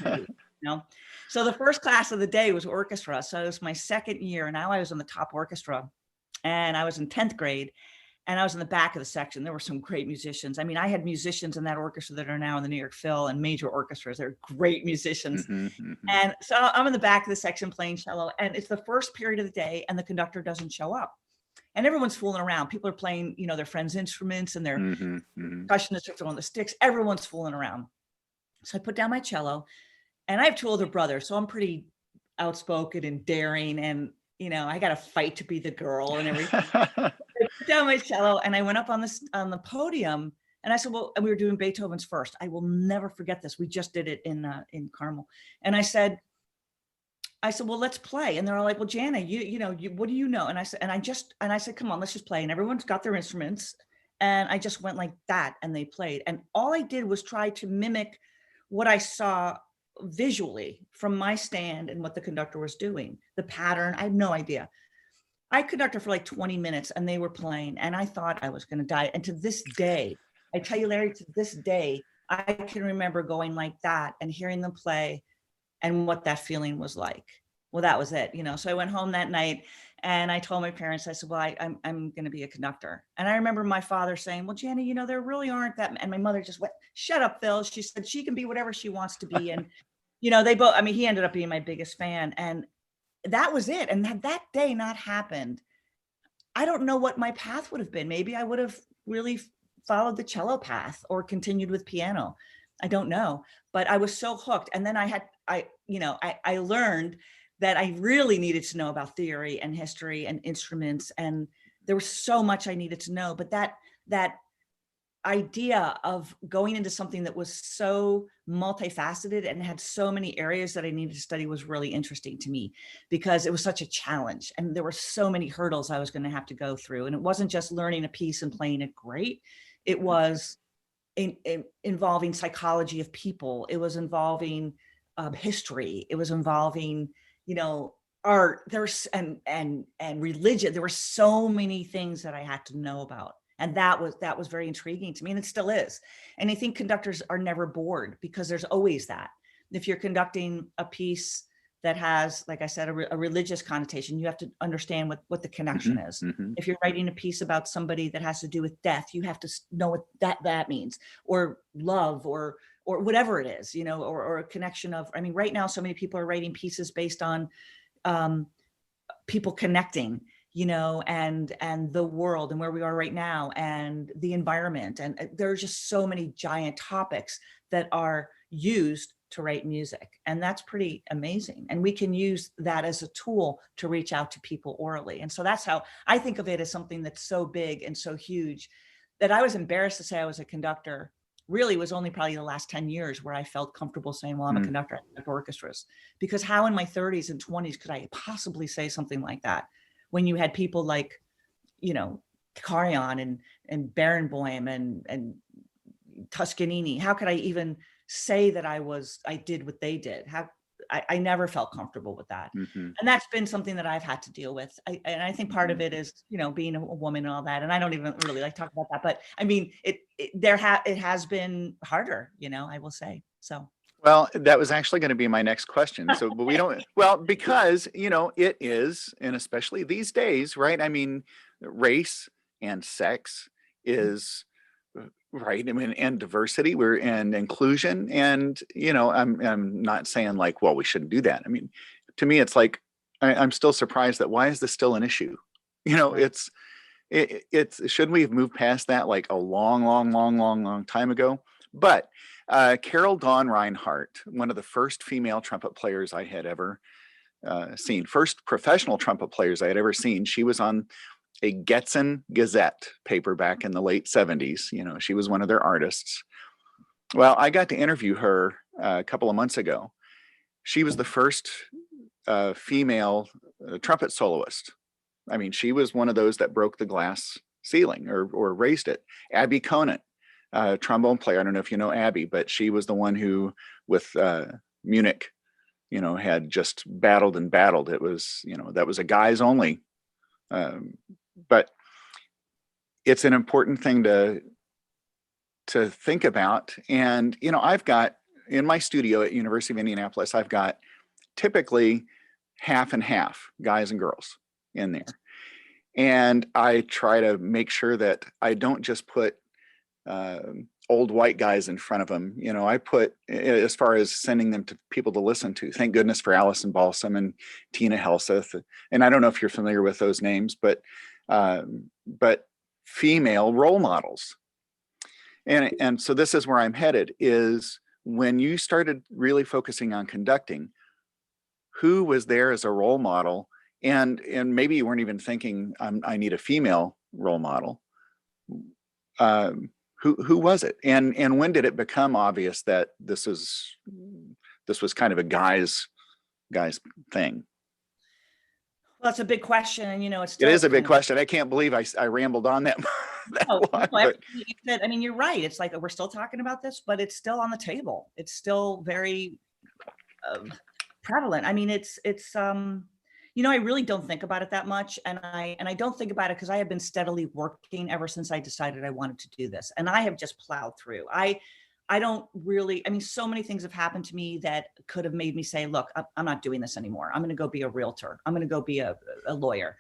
So the first class of the day was orchestra. So it was my second year. Now I was in the top orchestra, and I was in 10th grade. And I was in the back of the section. There were some great musicians. I mean, I had musicians in that orchestra that are now in the New York Phil and major orchestras. They're great musicians. And so I'm in the back of the section playing cello, and it's the first period of the day, and the conductor doesn't show up. And everyone's fooling around. People are playing, their friends' instruments, and their percussionists are on the sticks. Everyone's fooling around. So I put down my cello, and I have 2 older brothers, so I'm pretty outspoken and daring, and I got to fight to be the girl and everything. I put down my cello, and I went up on the podium, and I said, well, and we were doing Beethoven's First. I will never forget this. We just did it in Carmel. And I said, well, let's play. And they're all like, well, Janna, what do you know? And I said, come on, let's just play. And everyone's got their instruments. And I just went like that, and they played. And all I did was try to mimic what I saw visually from my stand and what the conductor was doing. The pattern, I had no idea. I conducted for like 20 minutes, and they were playing, and I thought I was going to die. And to this day, I tell you, Larry, to this day, I can remember going like that and hearing them play and what that feeling was like. Well, that was it, So I went home that night, and I told my parents, I said, well, I'm going to be a conductor. And I remember my father saying, well, Janna, there really aren't that. And my mother just went, shut up, Phil. She said she can be whatever she wants to be. And, they both, he ended up being my biggest fan. And that was it. And had that day not happened, I don't know what my path would have been. Maybe I would have really followed the cello path or continued with piano. I don't know, but I was so hooked. And then I learned that I really needed to know about theory and history and instruments. And there was so much I needed to know, but that idea of going into something that was so multifaceted and had so many areas that I needed to study was really interesting to me, because it was such a challenge, and there were so many hurdles I was going to have to go through. And it wasn't just learning a piece and playing it great. It was involving psychology of people. It was involving history. It was involving, art. There's and religion. There were so many things that I had to know about. And that was very intriguing to me, and it still is. And I think conductors are never bored, because there's always that. If you're conducting a piece that has, like I said, a religious connotation, you have to understand what the connection is. If you're writing a piece about somebody that has to do with death, you have to know what that means, or love, or whatever it is, or a connection of, right now, so many people are writing pieces based on people connecting, and the world and where we are right now and the environment. And there's just so many giant topics that are used to write music. And that's pretty amazing. And we can use that as a tool to reach out to people orally. And so that's how I think of it, as something that's so big and so huge that I was embarrassed to say I was a conductor. Really was only probably the last 10 years where I felt comfortable saying, well, I'm a conductor at orchestras. Because how in my 30s and 20s could I possibly say something like that, when you had people like, Carrion and Barenboim and Toscanini? How could I even say that I did what they did? I never felt comfortable with that. And that's been something that I've had to deal with. And I think part of it is, being a woman and all that. And I don't even really like talking about that, but it has been harder, I will say. So. Well, that was actually going to be my next question. So, but we don't, well, because, it is, and especially these days, right? Race and sex is Right. I mean, and diversity, and inclusion. And, I'm not saying like, well, we shouldn't do that. I mean, to me, it's like, I'm still surprised that why is this still an issue? Right. It's shouldn't we have moved past that like a long, long, long, long, long time ago? But Carol Dawn Reinhardt, one of the first female trumpet players I had ever seen, first professional trumpet players I had ever seen, she was on a Getson Gazette paper back in the late 70s. She was one of their artists. Well, I got to interview her a couple of months ago. She was the first female trumpet soloist. I mean, she was one of those that broke the glass ceiling or raised it. Abby Conant, trombone player. I don't know if you know Abby, but she was the one who, with Munich, had just battled and battled. It was, that was a guys only. But it's an important thing to think about. And, I've got in my studio at University of Indianapolis, I've got typically half and half, guys and girls in there. And I try to make sure that I don't just put old white guys in front of them. I put, as far as sending them to people to listen to, thank goodness for Allison Balsam and Tina Helseth. And I don't know if you're familiar with those names, but female role models. And so this is where I'm headed, is when you started really focusing on conducting, who was there as a role model? And maybe you weren't even thinking, I need a female role model. Who was it? And when did it become obvious that this was kind of a guys thing? Well, that's a big question, and it is a big question. I can't believe I rambled on that. You said, I mean, you're right. It's like we're still talking about this, but it's still on the table. It's still very prevalent. I mean, it's I really don't think about it that much, and I don't think about it because I have been steadily working ever since I decided I wanted to do this, and I have just plowed through. I don't really, I mean, so many things have happened to me that could have made me say, look, I'm not doing this anymore. I'm going to go be a realtor. I'm going to go be a lawyer,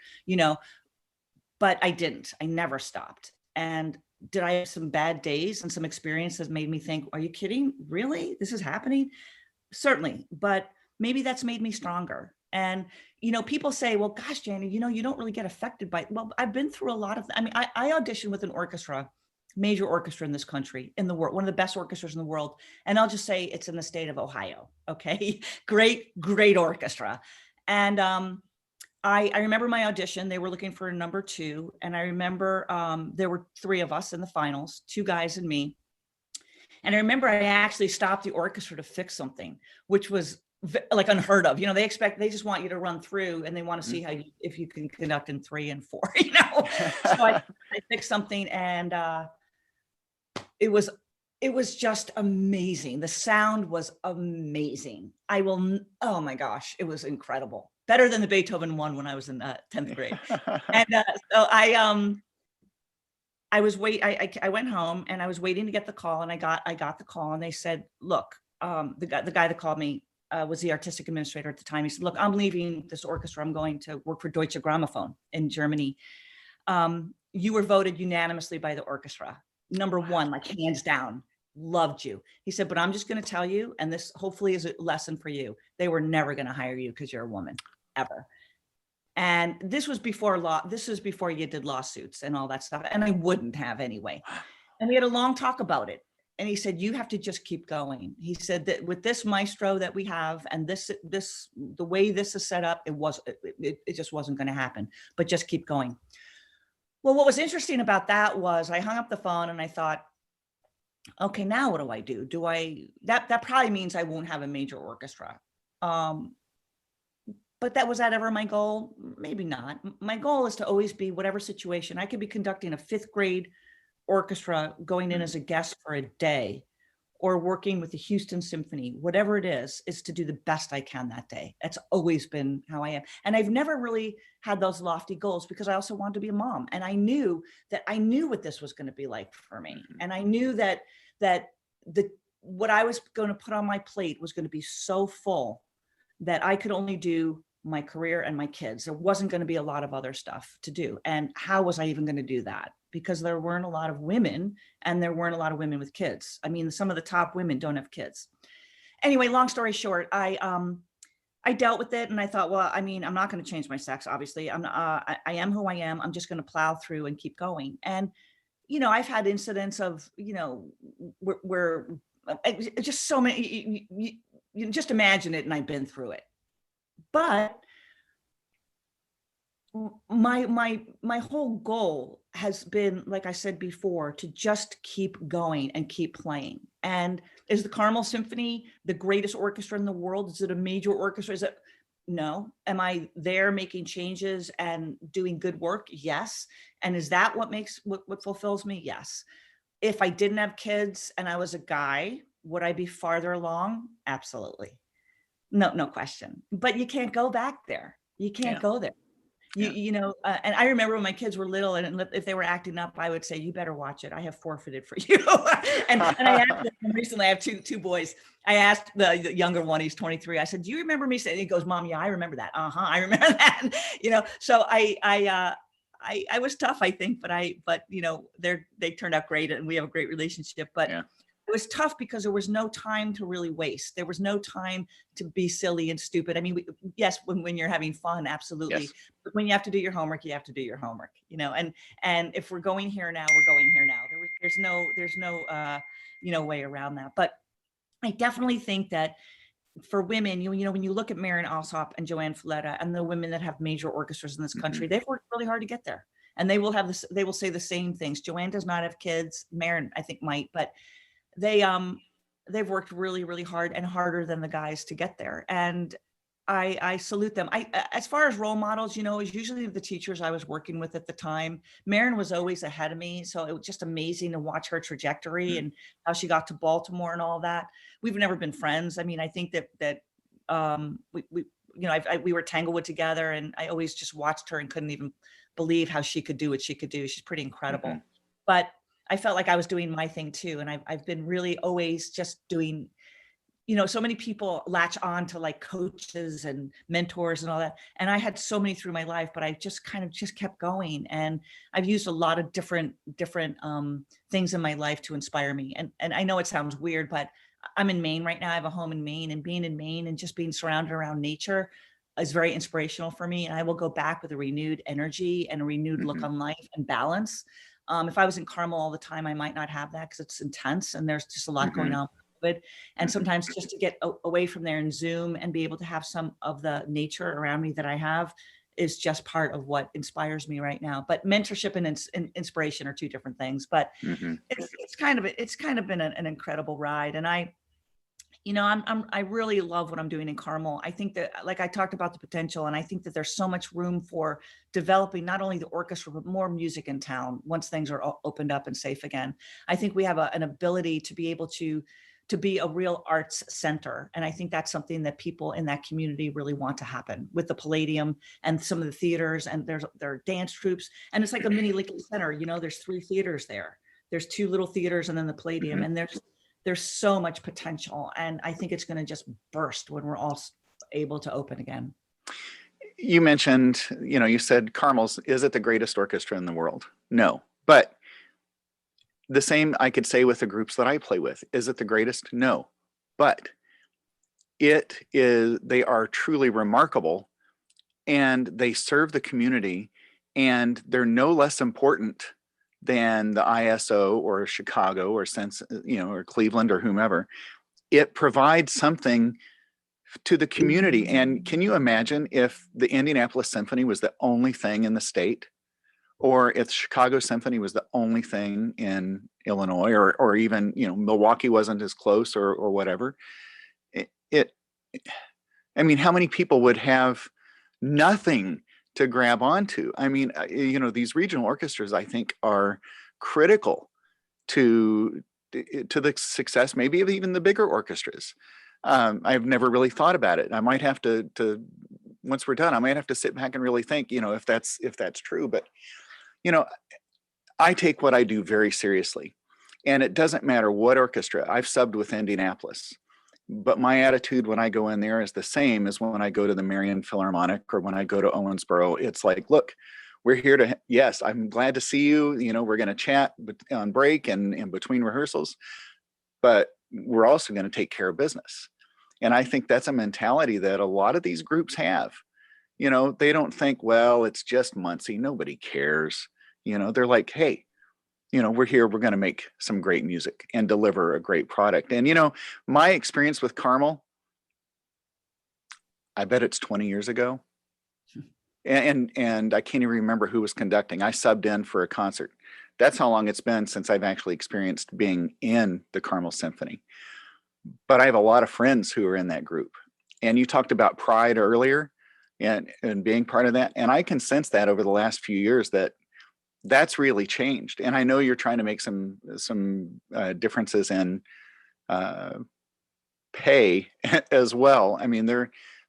but I didn't. I never stopped. And did I have some bad days and some experiences made me think, are you kidding? Really? This is happening? Certainly. But maybe that's made me stronger. And, people say, well, gosh, Janna, you don't really get affected by, well, I've been through a lot of, I auditioned with an orchestra, major orchestra in this country, in the world, one of the best orchestras in the world. And I'll just say it's in the state of Ohio. Okay. Great orchestra. And, I remember my audition. They were looking for a number 2. And I remember there were 3 of us in the finals, 2 guys and me. And I remember I actually stopped the orchestra to fix something, which was like unheard of. They just want you to run through and they want to see if you can conduct in 3 and 4, So I fixed something, and it was just amazing. The sound was amazing. Oh my gosh, it was incredible. Better than the Beethoven one when I was in 10th grade. And so I went home and I was waiting to get the call, and I got the call, and they said, look, the guy that called me was the artistic administrator at the time. He said, look, I'm leaving this orchestra. I'm going to work for Deutsche Grammophon in Germany. You were voted unanimously by the orchestra. Number 1, like hands down. Loved you. He said, but I'm just going to tell you, and this hopefully is a lesson for you. They were never going to hire you because you're a woman, ever. And this was before you did lawsuits and all that stuff. And I wouldn't have anyway. And we had a long talk about it. And he said, you have to just keep going. He said that with this maestro that we have, and the way this is set up, it just wasn't going to happen, but just keep going. Well, what was interesting about that was I hung up the phone and I thought, okay, now what do? That probably means I won't have a major orchestra. But was that ever my goal? Maybe not. My goal is to always be, whatever situation, I could be conducting a 5th grade orchestra, going in as a guest for a day, or working with the Houston Symphony, whatever it is to do the best I can that day. That's always been how I am. And I've never really had those lofty goals because I also wanted to be a mom. And I knew what this was going to be like for me. And I knew that what I was going to put on my plate was going to be so full that I could only do my career and my kids. There wasn't going to be a lot of other stuff to do. And how was I even going to do that? because there weren't a lot of women, and there weren't a lot of women with kids. I mean, some of the top women don't have kids. Anyway, long story short, I dealt with it, and I thought, well, I mean, I'm not going to change my sex. Obviously, I am who I am. I'm just going to plow through and keep going. And I've had incidents of, where just so many. You just imagine it, and I've been through it. But my whole goal has been, like I said before, to just keep going and keep playing. And is the Carmel Symphony the greatest orchestra in the world? Is it a major orchestra? Is it? No. Am I there making changes and doing good work? Yes. And is that what fulfills me? Yes. If I didn't have kids and I was a guy, would I be farther along? Absolutely. No question. But you can't go back there. You can't go there. And I remember when my kids were little, and if they were acting up, I would say, you better watch it. I have forfeited for you. and I asked them recently, I have two boys. I asked the younger one, he's 23. I said, do you remember me saying? He goes, Mom, yeah, I remember that. I remember that. So I was tough, I think, but they turned out great, and we have a great relationship. But it was tough because there was no time to really waste. There was no time to be silly and stupid. I mean, yes, when you're having fun, absolutely. Yes. But when you have to do your homework, you have to do your homework, and if we're going here now, we're going here now. There's no way around that. But I definitely think that for women, when you look at Marian Alsop and Joanne Fleta and the women that have major orchestras in this country, they've worked really hard to get there. And they will say the same things. Joanne does not have kids. Marian, I think, might, but they've worked really, really hard, and harder than the guys, to get there. And I salute them. As far as role models, it was usually the teachers I was working with at the time. Marian was always ahead of me. So it was just amazing to watch her trajectory and how she got to Baltimore and all that. We've never been friends. I mean, I think that we were Tanglewood together, and I always just watched her and couldn't even believe how she could do what she could do. She's pretty incredible. But I felt like I was doing my thing too. And I've been really always just doing, so many people latch on to like coaches and mentors and all that. And I had so many through my life, but I just kind of kept going. And I've used a lot of different things in my life to inspire me. And I know it sounds weird, but I'm in Maine right now. I have a home in Maine, and being in Maine and just being surrounded around nature is very inspirational for me. And I will go back with a renewed energy and a renewed look on life and balance. If I was in Carmel all the time, I might not have that, because it's intense and there's just a lot going on with it. And sometimes just to get away from there and zoom and be able to have some of the nature around me that I have is just part of what inspires me right now. But mentorship and inspiration are two different things. But it's kind of been an incredible ride. And I really love what I'm doing in Carmel. I think that, like I talked about the potential, and I think that there's so much room for developing not only the orchestra, but more music in town once things are opened up and safe again. I think we have an ability to be able to be a real arts center. And I think that's something that people in that community really want to happen, with the Palladium and some of the theaters, and there are dance troupes, and it's like a mini Lincoln Center. There's 3 theaters there. There's 2 little theaters and then the Palladium, and there's so much potential. And I think it's going to just burst when we're all able to open again. You mentioned, you said Carmel's, is it the greatest orchestra in the world? No, but the same I could say with the groups that I play with. Is it the greatest? No, but they are truly remarkable, and they serve the community, and they're no less important than the ISO or Chicago or or Cleveland or whomever. It provides something to the community. And can you imagine if the Indianapolis Symphony was the only thing in the state, or if Chicago Symphony was the only thing in Illinois, or even, Milwaukee wasn't as close, or whatever. I mean, how many people would have nothing to grab onto? I mean, these regional orchestras, I think, are critical to the success, maybe of even the bigger orchestras. I've never really thought about it. I might have to once we're done, I might have to sit back and really think, if that's true. But, I take what I do very seriously, and it doesn't matter what orchestra. I've subbed with Indianapolis, but my attitude when I go in there is the same as when I go to the Marion Philharmonic or when I go to Owensboro. It's like, look, we're here to, yes, I'm glad to see you. We're going to chat on break and in between rehearsals, but we're also going to take care of business. And I think that's a mentality that a lot of these groups have. They don't think, well, it's just Muncie, nobody cares. They're like, hey, we're here, we're going to make some great music and deliver a great product. And, my experience with Carmel, I bet it's 20 years ago. And I can't even remember who was conducting. I subbed in for a concert. That's how long it's been since I've actually experienced being in the Carmel Symphony. But I have a lot of friends who are in that group. And you talked about pride earlier and being part of that. And I can sense that over the last few years that's really changed. And I know you're trying to make some differences in pay as well. I mean,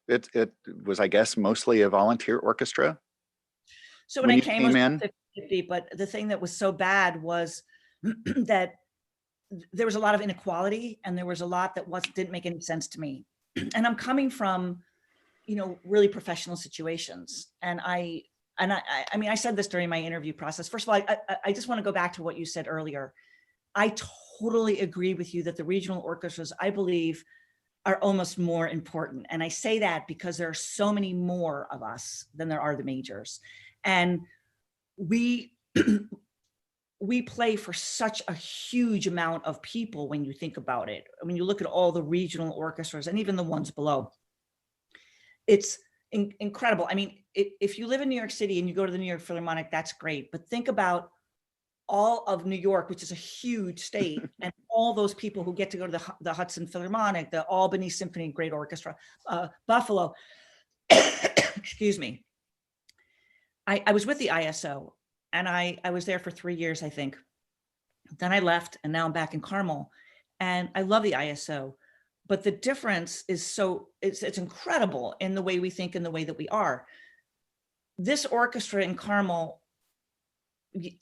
it was, I guess, mostly a volunteer orchestra. So when I came, it was in, 50, but the thing that was so bad was that there was a lot of inequality, and there was a lot that didn't make any sense to me. And I'm coming from, really professional situations. And I mean, I said this during my interview process. First of all, I just want to go back to what you said earlier. I totally agree with you that the regional orchestras, I believe, are almost more important. And I say that because there are so many more of us than there are the majors. And we play for such a huge amount of people when you think about it. When you look at all the regional orchestras and even the ones below, it's incredible. I mean, if you live in New York City and you go to the New York Philharmonic, that's great. But think about all of New York, which is a huge state, and all those people who get to go to the Hudson Philharmonic, the Albany Symphony, great orchestra, Buffalo. Excuse me. I was with the ISO, and I was there for 3 years, I think. Then I left, and now I'm back in Carmel, and I love the ISO. But the difference is it's incredible in the way we think and the way that we are. This orchestra in Carmel,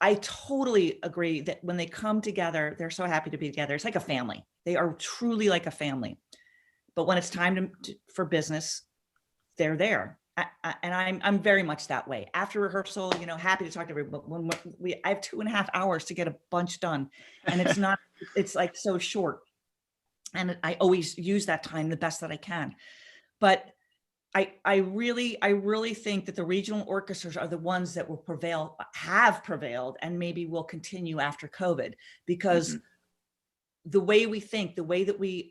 I totally agree that when they come together, they're so happy to be together. It's like a family. They are truly like a family. But when it's time for business, they're there. And I'm very much that way. After rehearsal, happy to talk to everybody. When I have 2.5 hours to get a bunch done, and it's like so short. And I always use that time the best that I can. But I really think that the regional orchestras are the ones that have prevailed, and maybe will continue after COVID, because the way we think, the way that we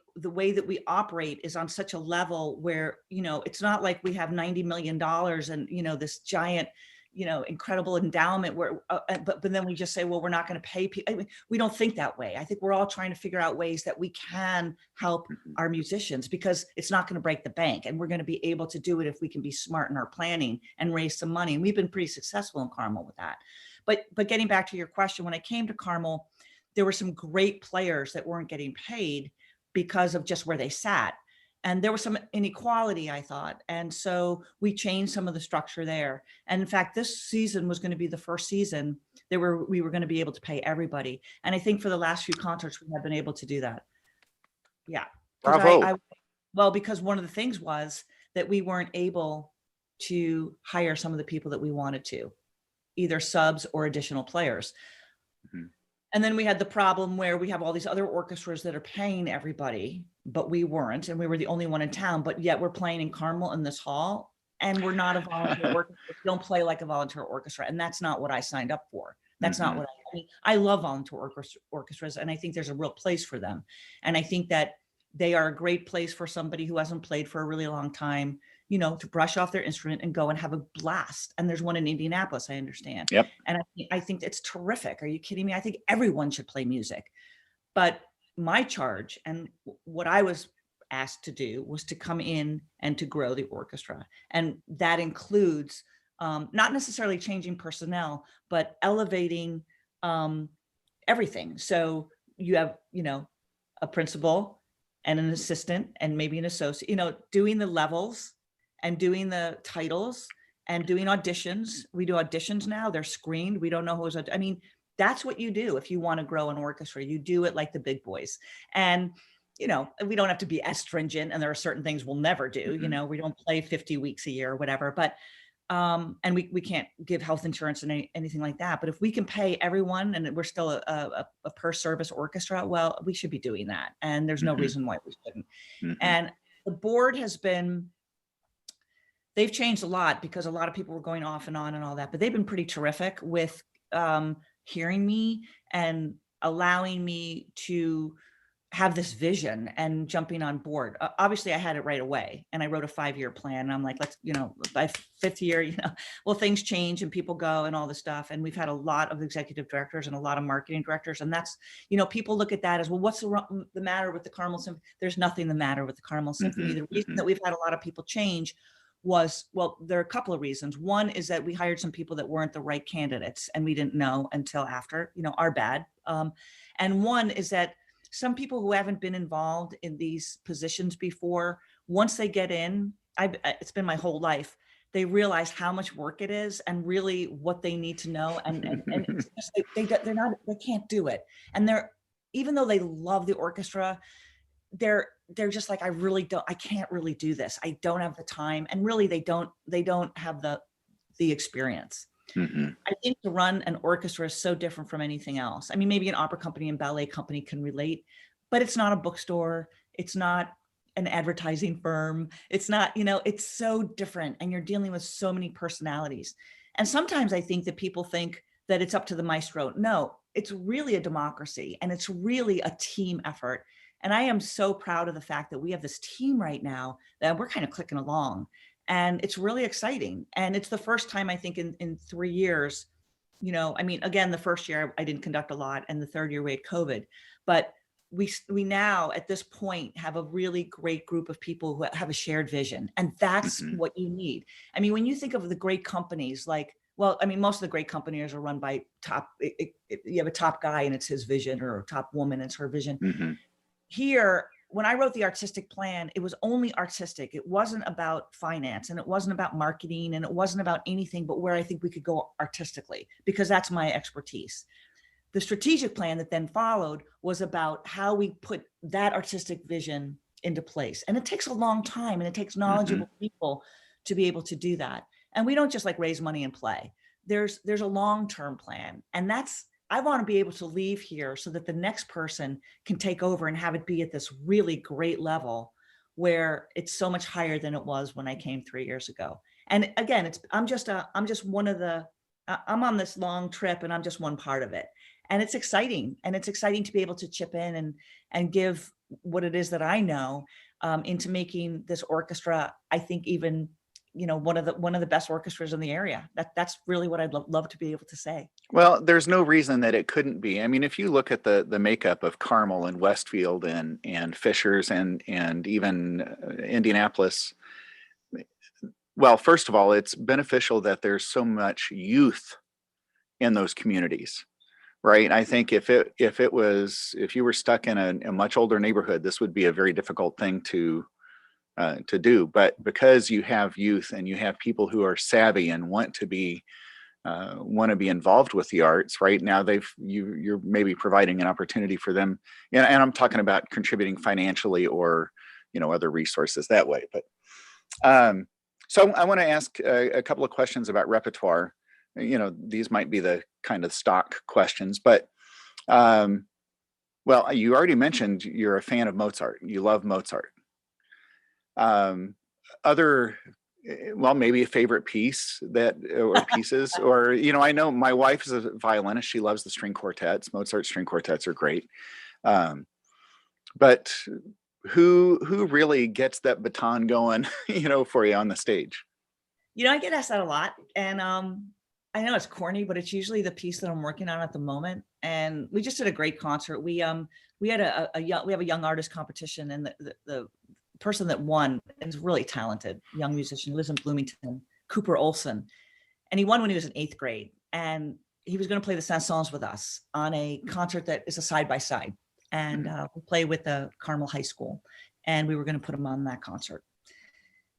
operate is on such a level where, it's not like we have $90 million and, this giant, incredible endowment where, but then we just say, well, we're not going to pay people. I mean, we don't think that way. I think we're all trying to figure out ways that we can help our musicians, because it's not going to break the bank, and we're going to be able to do it if we can be smart in our planning and raise some money. And we've been pretty successful in Carmel with that. But getting back to your question, when I came to Carmel, there were some great players that weren't getting paid because of just where they sat. And there was some inequality, I thought. And so we changed some of the structure there. And in fact, this season was going to be the first season that we were going to be able to pay everybody. And I think for the last few concerts, we have been able to do that. Yeah. Bravo. Well, because one of the things was that we weren't able to hire some of the people that we wanted to, either subs or additional players. And then we had the problem where we have all these other orchestras that are paying everybody, but we weren't, and we were the only one in town, but yet we're playing in Carmel in this hall, and we're not a volunteer orchestra. We don't play like a volunteer orchestra, and that's not what I signed up for. That's not what I mean. I love volunteer orchestras, and I think there's a real place for them. And I think that they are a great place for somebody who hasn't played for a really long time, to brush off their instrument and go and have a blast. And there's one in Indianapolis, I understand. Yep. And I think it's terrific. Are you kidding me? I think everyone should play music. But my charge and what I was asked to do was to come in and to grow the orchestra. And that includes not necessarily changing personnel, but elevating everything. So you have, a principal and an assistant and maybe an associate, doing the levels and doing the titles and doing auditions. We do auditions now. They're screened. We don't know who's, I mean, that's what you do if you want to grow an orchestra. You do it like the big boys. And, we don't have to be as stringent, and there are certain things we'll never do. We don't play 50 weeks a year or whatever. But And we can't give health insurance and anything like that. But if we can pay everyone and we're still a per service orchestra, well, we should be doing that. And there's no reason why we shouldn't. And the board they've changed a lot because a lot of people were going off and on and all that, but they've been pretty terrific with hearing me and allowing me to have this vision and jumping on board. Obviously I had it right away and I wrote a 5-year plan and I'm like, let's, by 5th year, well, things change and people go and all this stuff. And we've had a lot of executive directors and a lot of marketing directors. And that's, people look at that as, well, what's the matter with the Carmel Symphony? There's nothing the matter with the Carmel Symphony. The reason that we've had a lot of people change was, well, there are a couple of reasons. One is that we hired some people that weren't the right candidates and we didn't know until after, our bad. And one is that some people who haven't been involved in these positions before, once they get in, it's been my whole life, they realize how much work it is and really what they need to know. And it's just, they can't do it. And even though they love the orchestra, they're just like, I can't really do this. I don't have the time. And really they don't have the experience. I think to run an orchestra is so different from anything else. I mean, maybe an opera company and ballet company can relate, but it's not a bookstore. It's not an advertising firm. It's not, it's so different and you're dealing with so many personalities. And sometimes I think that people think that it's up to the maestro. No, it's really a democracy and it's really a team effort. And I am so proud of the fact that we have this team right now that we're kind of clicking along. And it's really exciting. And it's the first time I think in 3 years, again, the first year I didn't conduct a lot and the third year we had COVID, but we now at this point have a really great group of people who have a shared vision. And that's what you need. I mean, when you think of the great companies, most of the great companies are run by you have a top guy and it's his vision, or a top woman, it's her vision. Here, when I wrote the artistic plan, it was only artistic. It wasn't about finance and it wasn't about marketing and it wasn't about anything but where I think we could go artistically, because that's my expertise. The strategic plan that then followed was about how we put that artistic vision into place. And it takes a long time and it takes knowledgeable people to be able to do that. And we don't just raise money and play. There's a long-term plan. And I want to be able to leave here so that the next person can take over and have it be at this really great level where it's so much higher than it was when I came 3 years ago. And again, I'm on this long trip and I'm just one part of it. And it's exciting. And it's exciting to be able to chip in and give what it is that I know into making this orchestra, I think, even one of the best orchestras in the area. That's really what I'd love to be able to say. Well, there's no reason that it couldn't be. I mean, if you look at the makeup of Carmel and Westfield and Fishers and even Indianapolis, well, first of all, it's beneficial that there's so much youth in those communities, right? I think if you were stuck in a much older neighborhood, this would be a very difficult thing to do. But because you have youth and you have people who are savvy and want to be involved with the arts, right now you're maybe providing an opportunity for them, and I'm talking about contributing financially or other resources that way. But so I want to ask a couple of questions about repertoire. These might be the kind of stock questions, but well, you already mentioned you're a fan of Mozart. You love Mozart. Maybe a favorite piece or pieces, or, I know my wife is a violinist. She loves the string quartets. Mozart string quartets are great. But who really gets that baton going, for you on the stage? I get asked that a lot. And I know it's corny, but it's usually the piece that I'm working on at the moment. And we just did a great concert. We had we have a young artist competition, and the person that won is really talented young musician, lives in Bloomington, Cooper Olson. And he won when he was in 8th grade. And he was going to play the ensembles with us on a concert that is a side-by-side. And we play with the Carmel High School. And we were going to put him on that concert.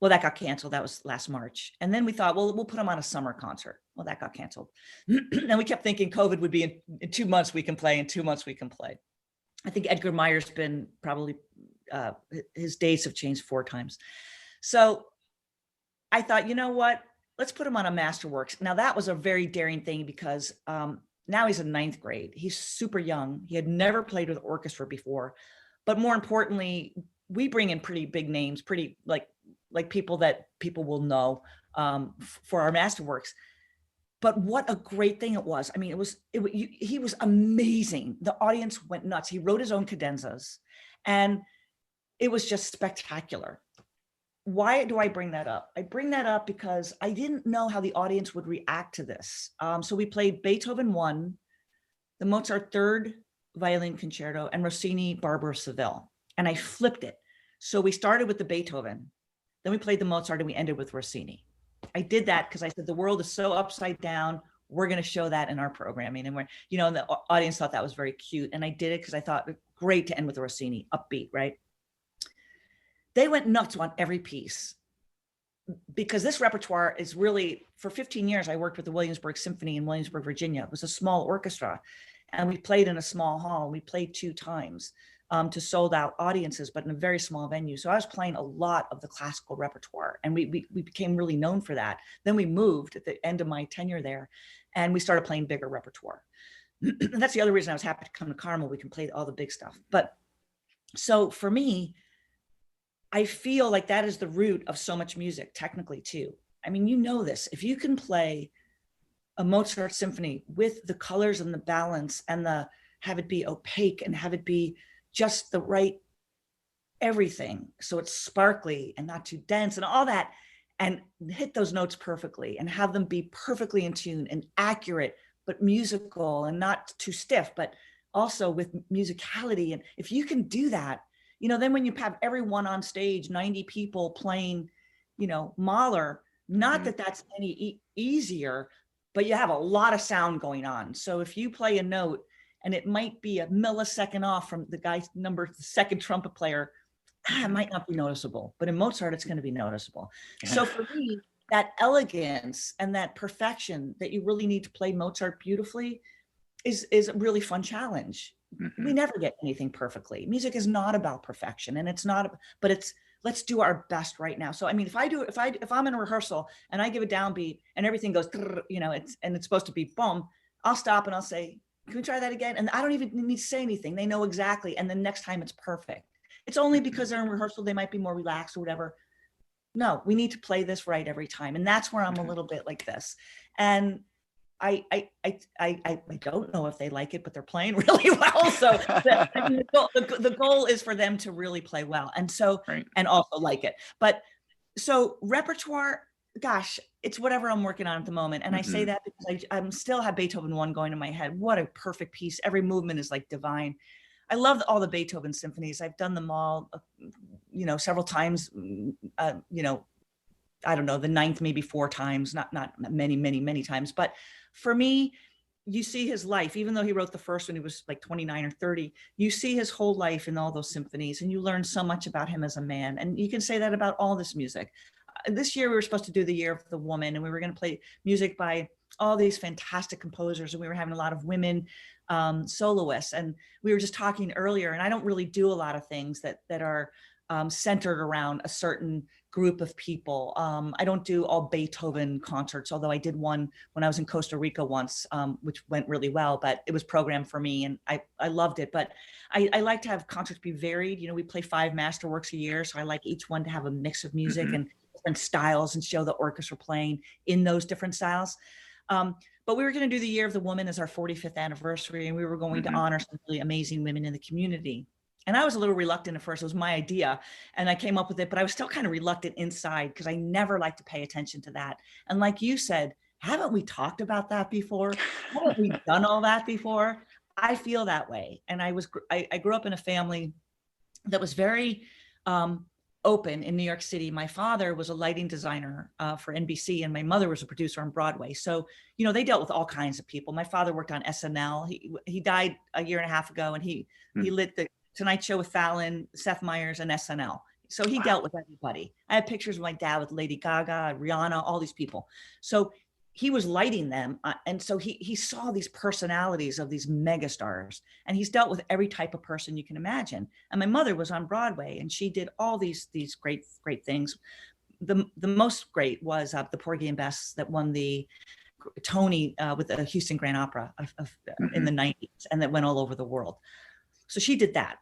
Well, that got canceled. That was last March. And then we thought, well, we'll put him on a summer concert. Well, that got canceled. And we kept thinking COVID would be in 2 months we can play, in 2 months we can play. I think Edgar Meyer's been probably, his dates have changed 4 times. So I thought, you know what? let's put him on a Masterworks. Now that was a very daring thing because now he's in ninth grade. He's super young. He had never played with orchestra before, but more importantly, we bring in pretty big names, pretty like people that people will know for our Masterworks. But what a great thing it was. I mean, he was amazing. The audience went nuts. He wrote his own cadenzas and it was just spectacular. Why do I bring that up? I bring that up because I didn't know how the audience would react to this. So we played Beethoven 1, the Mozart third violin concerto, and Rossini Barber of Seville. And I flipped it. So we started with the Beethoven, then we played the Mozart, and we ended with Rossini. I did that because I said, the world is so upside down. We're going to show that in our programming. And and the audience thought that was very cute. And I did it because I thought, great to end with Rossini, upbeat, right? They went nuts on every piece because this repertoire is really, for 15 years, I worked with the Williamsburg Symphony in Williamsburg, Virginia. It was a small orchestra and we played in a small hall. We played 2 times to sold out audiences, but in a very small venue. So I was playing a lot of the classical repertoire and we became really known for that. Then we moved at the end of my tenure there and we started playing bigger repertoire. And that's the other reason I was happy to come to Carmel. We can play all the big stuff. But so for me, I feel like that is the root of so much music, technically too. I mean, you know this, if you can play a Mozart symphony with the colors and the balance and have it be opaque and have it be just the right everything. So it's sparkly and not too dense and all that, and hit those notes perfectly and have them be perfectly in tune and accurate, but musical and not too stiff, but also with musicality. And if you can do that, then when you have everyone on stage, 90 people playing, Mahler, not that that's any easier, but you have a lot of sound going on. So if you play a note and it might be a millisecond off from the second trumpet player, it might not be noticeable, but in Mozart, it's going to be noticeable. So for me, that elegance and that perfection that you really need to play Mozart beautifully is a really fun challenge. Mm-hmm. We never get anything perfectly. Music is not about perfection, and let's do our best right now. So I mean, if I'm in a rehearsal and I give a downbeat and everything goes, it's supposed to be boom, I'll stop and I'll say, can we try that again? And I don't even need to say anything. They know exactly. And then next time it's perfect. It's only because they're in rehearsal, they might be more relaxed or whatever. No, we need to play this right every time. And that's where I'm a little bit like this. And I don't know if they like it, but they're playing really well. So the goal is for them to really play well. And so, right. And also like it. But so repertoire, gosh, it's whatever I'm working on at the moment. And I say that because I still have Beethoven 1 going in my head. What a perfect piece. Every movement is like divine. I love all the Beethoven symphonies. I've done them all, several times, I don't know, the ninth, maybe 4 times, not many times. But for me, you see his life, even though he wrote the first when he was like 29 or 30, you see his whole life in all those symphonies and you learn so much about him as a man. And you can say that about all this music. This year we were supposed to do the Year of the Woman and we were going to play music by all these fantastic composers. And we were having a lot of women soloists. And we were just talking earlier, and I don't really do a lot of things that are centered around a certain group of people. I don't do all Beethoven concerts, although I did one when I was in Costa Rica once, which went really well, but it was programmed for me and I loved it. But I like to have concerts be varied. We play 5 Masterworks a year. So I like each one to have a mix of music and different styles and show the orchestra playing in those different styles. But we were going to do the Year of the Woman as our 45th anniversary, and we were going to honor some really amazing women in the community. And I was a little reluctant at first. It was my idea and I came up with it, but I was still kind of reluctant inside because I never like to pay attention to that. And like you said, haven't we talked about that before? Haven't we done all that before? I feel that way. And I grew up in a family that was very open in New York City. My father was a lighting designer for NBC and my mother was a producer on Broadway. So, they dealt with all kinds of people. My father worked on SNL. He died a year and a half ago and he lit the Tonight Show with Fallon, Seth Meyers, and SNL. So he dealt with everybody. I have pictures of my dad with Lady Gaga, Rihanna, all these people. So he was lighting them. And so he saw these personalities of these megastars. And he's dealt with every type of person you can imagine. And my mother was on Broadway and she did all these great, great things. the most great was the Porgy and Bess that won the Tony with the Houston Grand Opera in the 90s, and that went all over the world. So she did that.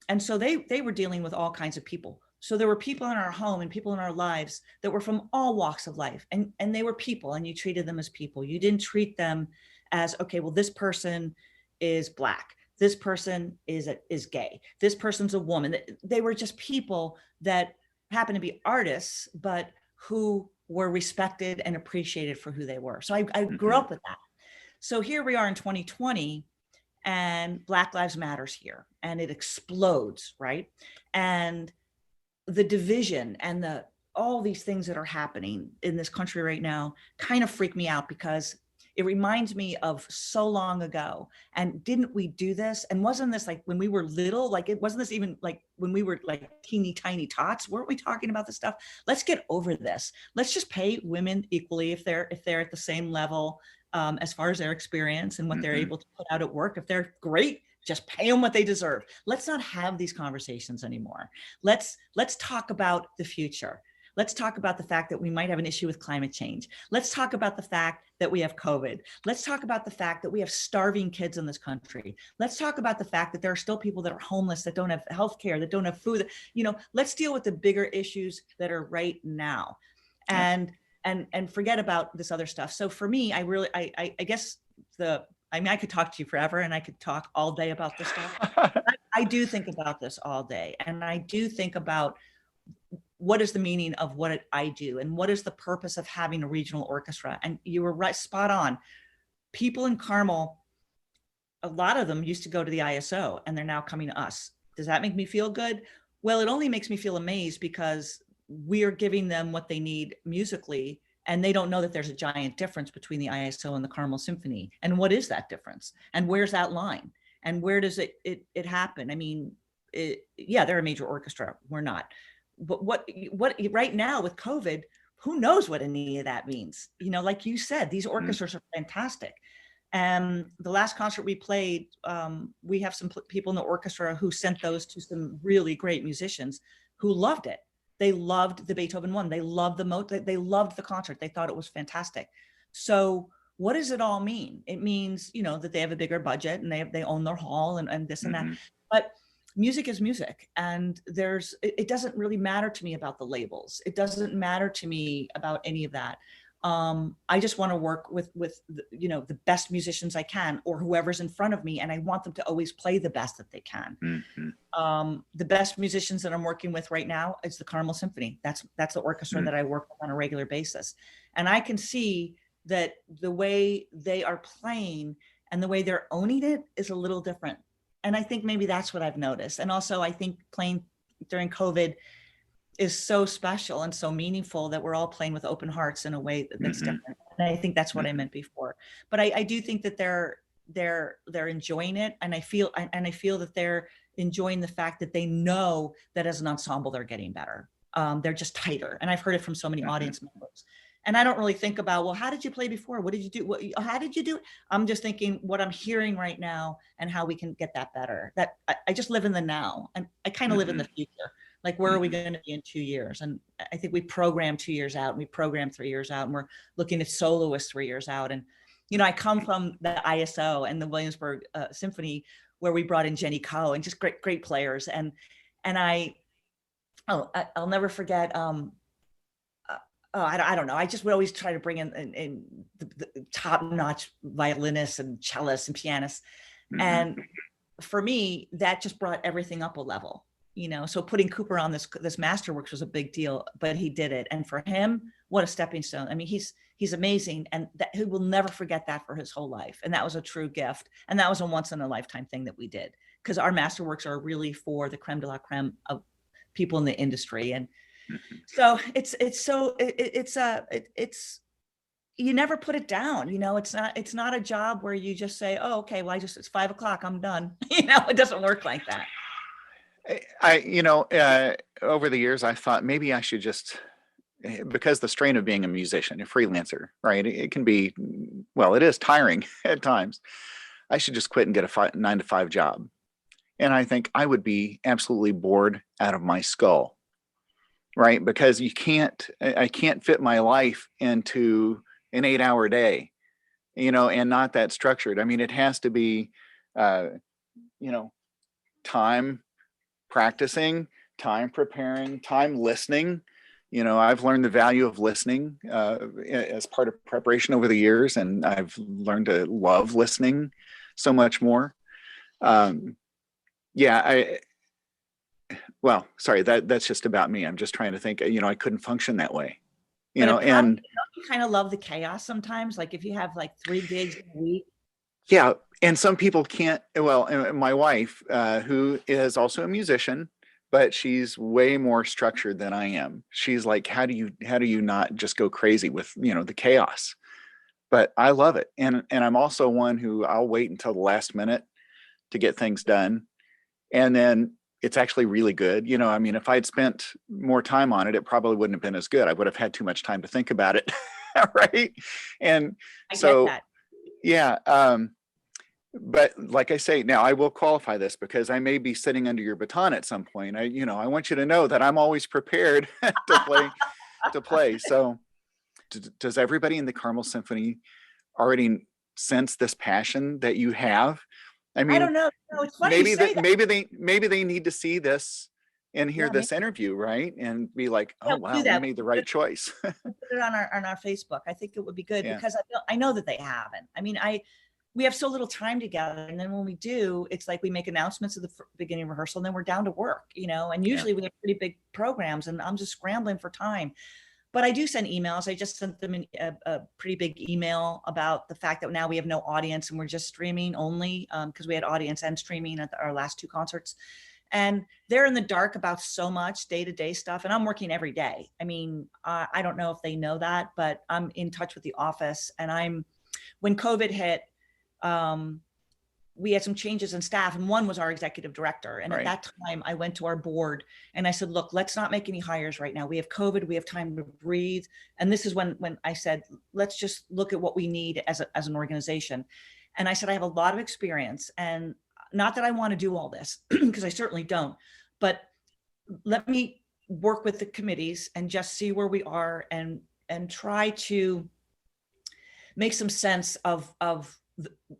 And so they were dealing with all kinds of people. So there were people in our home and people in our lives that were from all walks of life, and they were people, and you treated them as people. You didn't treat them as, okay, well, this person is Black, this person is gay, this person's a woman. They were just people that happened to be artists, but who were respected and appreciated for who they were. So I grew up with that. So here we are in 2020, and Black Lives Matters here, and it explodes, right? And the division and all these things that are happening in this country right now kind of freak me out, because it reminds me of so long ago. And didn't we do this? And wasn't this like when we were little? Like, it wasn't this even like when we were like teeny tiny tots? Weren't we talking about this stuff? Let's get over this. Let's just pay women equally if they're at the same level as far as their experience and what they're able to put out at work. If they're great, just pay them what they deserve. Let's not have these conversations anymore. Let's talk about the future. Let's talk about the fact that we might have an issue with climate change. Let's talk about the fact that we have COVID. Let's talk about the fact that we have starving kids in this country. Let's talk about the fact that there are still people that are homeless, that don't have health care, that don't have food. Let's deal with the bigger issues that are right now, and forget about this other stuff. So for me, I guess I could talk to you forever, and I could talk all day about this stuff. I do think about this all day, and I do think about what is the meaning of what I do, and what is the purpose of having a regional orchestra. And you were right, spot on. People in Carmel, a lot of them used to go to the ISO, and they're now coming to us. Does that make me feel good? Well, it only makes me feel amazed, because we are giving them what they need musically, and they don't know that there's a giant difference between the ISO and the Carmel Symphony. And what is that difference? And where's that line? And where does it happen? I mean, they're a major orchestra. We're not. But what right now with COVID, who knows what any of that means? Like you said, these orchestras are fantastic. And the last concert we played, we have some people in the orchestra who sent those to some really great musicians who loved it. They loved the Beethoven one. They loved they loved the concert. They thought it was fantastic. So what does it all mean? It means, that they have a bigger budget, and they own their hall and this and that. But music is music, and it doesn't really matter to me about the labels. It doesn't matter to me about any of that. I just want to work with the best musicians I can, or whoever's in front of me, and I want them to always play the best that they can. The best musicians that I'm working with right now is the Carmel Symphony. That's the orchestra that I work with on a regular basis, and I can see that the way they are playing and the way they're owning it is a little different. And I think maybe that's what I've noticed. And also, I think playing during COVID is so special and so meaningful that we're all playing with open hearts in a way that's different. And I think that's what I meant before. But I do think that they're enjoying it, and I feel that they're enjoying the fact that they know that as an ensemble they're getting better. They're just tighter, and I've heard it from so many audience members. And I don't really think about, well, how did you play before? What did you do? How did you do it? I'm just thinking what I'm hearing right now and how we can get that better. That I just live in the now, and I kind of live in the future. Like, where are we going to be in 2 years? And I think we program 2 years out, and we program 3 years out, and we're looking at soloists 3 years out. And, I come from the ISO and the Williamsburg Symphony, where we brought in Jenny Coe and just great players. And I'll never forget, I don't know. I just would always try to bring in the top-notch violinists and cellists and pianists. And for me, that just brought everything up a level, So putting Cooper on this Masterworks was a big deal, but he did it. And for him, what a stepping stone. I mean, he's amazing, and that he will never forget that for his whole life. And that was a true gift. And that was a once-in-a-lifetime thing that we did, because our Masterworks are really for the creme de la creme of people in the industry. And so it's you never put it down. It's not a job where you just say, oh, okay, well, it's 5 o'clock, I'm done. It doesn't work like that. Over the years, I thought maybe I should just, because the strain of being a musician, a freelancer, right? It can be, well, it is tiring at times. I should just quit and get a 9-to-5 job. And I think I would be absolutely bored out of my skull. right? Because I can't fit my life into an 8-hour day, and not that structured. I mean, it has to be, uh, you know, time practicing, time preparing, time listening. I've learned the value of listening as part of preparation over the years, and I've learned to love listening so much more. Um, yeah, well, sorry, that's just about me. I'm just trying to think, I couldn't function that way, But it probably, and don't you kind of love the chaos sometimes? Like if you have like 3 gigs a week. yeah, and some people can't. Well, my wife, who is also a musician, but she's way more structured than I am. She's like, how do you not just go crazy with the chaos? But I love it, and I'm also one who I'll wait until the last minute to get things done, and then it's actually really good. I mean, if I'd spent more time on it, it probably wouldn't have been as good. I would have had too much time to think about it, right? And I get so, that. yeah. But like I say, now I will qualify this because I may be sitting under your baton at some point. I want you to know that I'm always prepared to play. So, does everybody in the Carmel Symphony already sense this passion that you have? I I mean, don't know. No, it's funny you say that. maybe they need to see this and hear Yeah, maybe, this interview, right? And be like, yeah, oh we'll do wow, we that. made the right choice. We'll put it on our Facebook. I think it would be good Yeah, because I know that they haven't. I mean, we have so little time together, and then when we do, it's like we make announcements at the beginning of rehearsal, and then we're down to work, and yeah. usually we have pretty big programs, and I'm just scrambling for time. But I do send emails. I just sent them a pretty big email about the fact that now we have no audience and we're just streaming only, because we had audience and streaming at our last 2 concerts. And they're in the dark about so much day-to-day stuff. And I'm working every day. I mean, I don't know if they know that, but I'm in touch with the office. And when COVID hit, um, we had some changes in staff, and one was our executive director. And at Right. that time I went to our board and I said, look, let's not make any hires right now. We have COVID, we have time to breathe. And this is when I said, let's just look at what we need as an organization. And I said, I have a lot of experience, and not that I want to do all this because I certainly don't, but let me work with the committees and just see where we are and try to make some sense of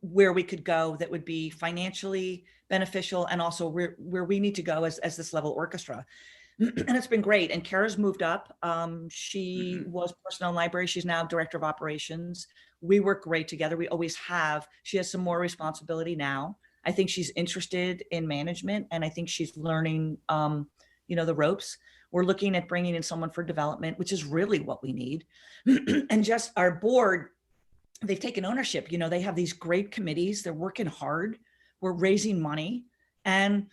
where we could go that would be financially beneficial, and also where we need to go as this level orchestra. And it's been great. And Kara's moved up. She was personnel library. She's now director of operations. We work great together. We always have. She has some more responsibility now. I think she's interested in management, and I think she's learning, the ropes. We're looking at bringing in someone for development, which is really what we need. And just our board, they've taken ownership. They have these great committees. They're working hard. We're raising money, and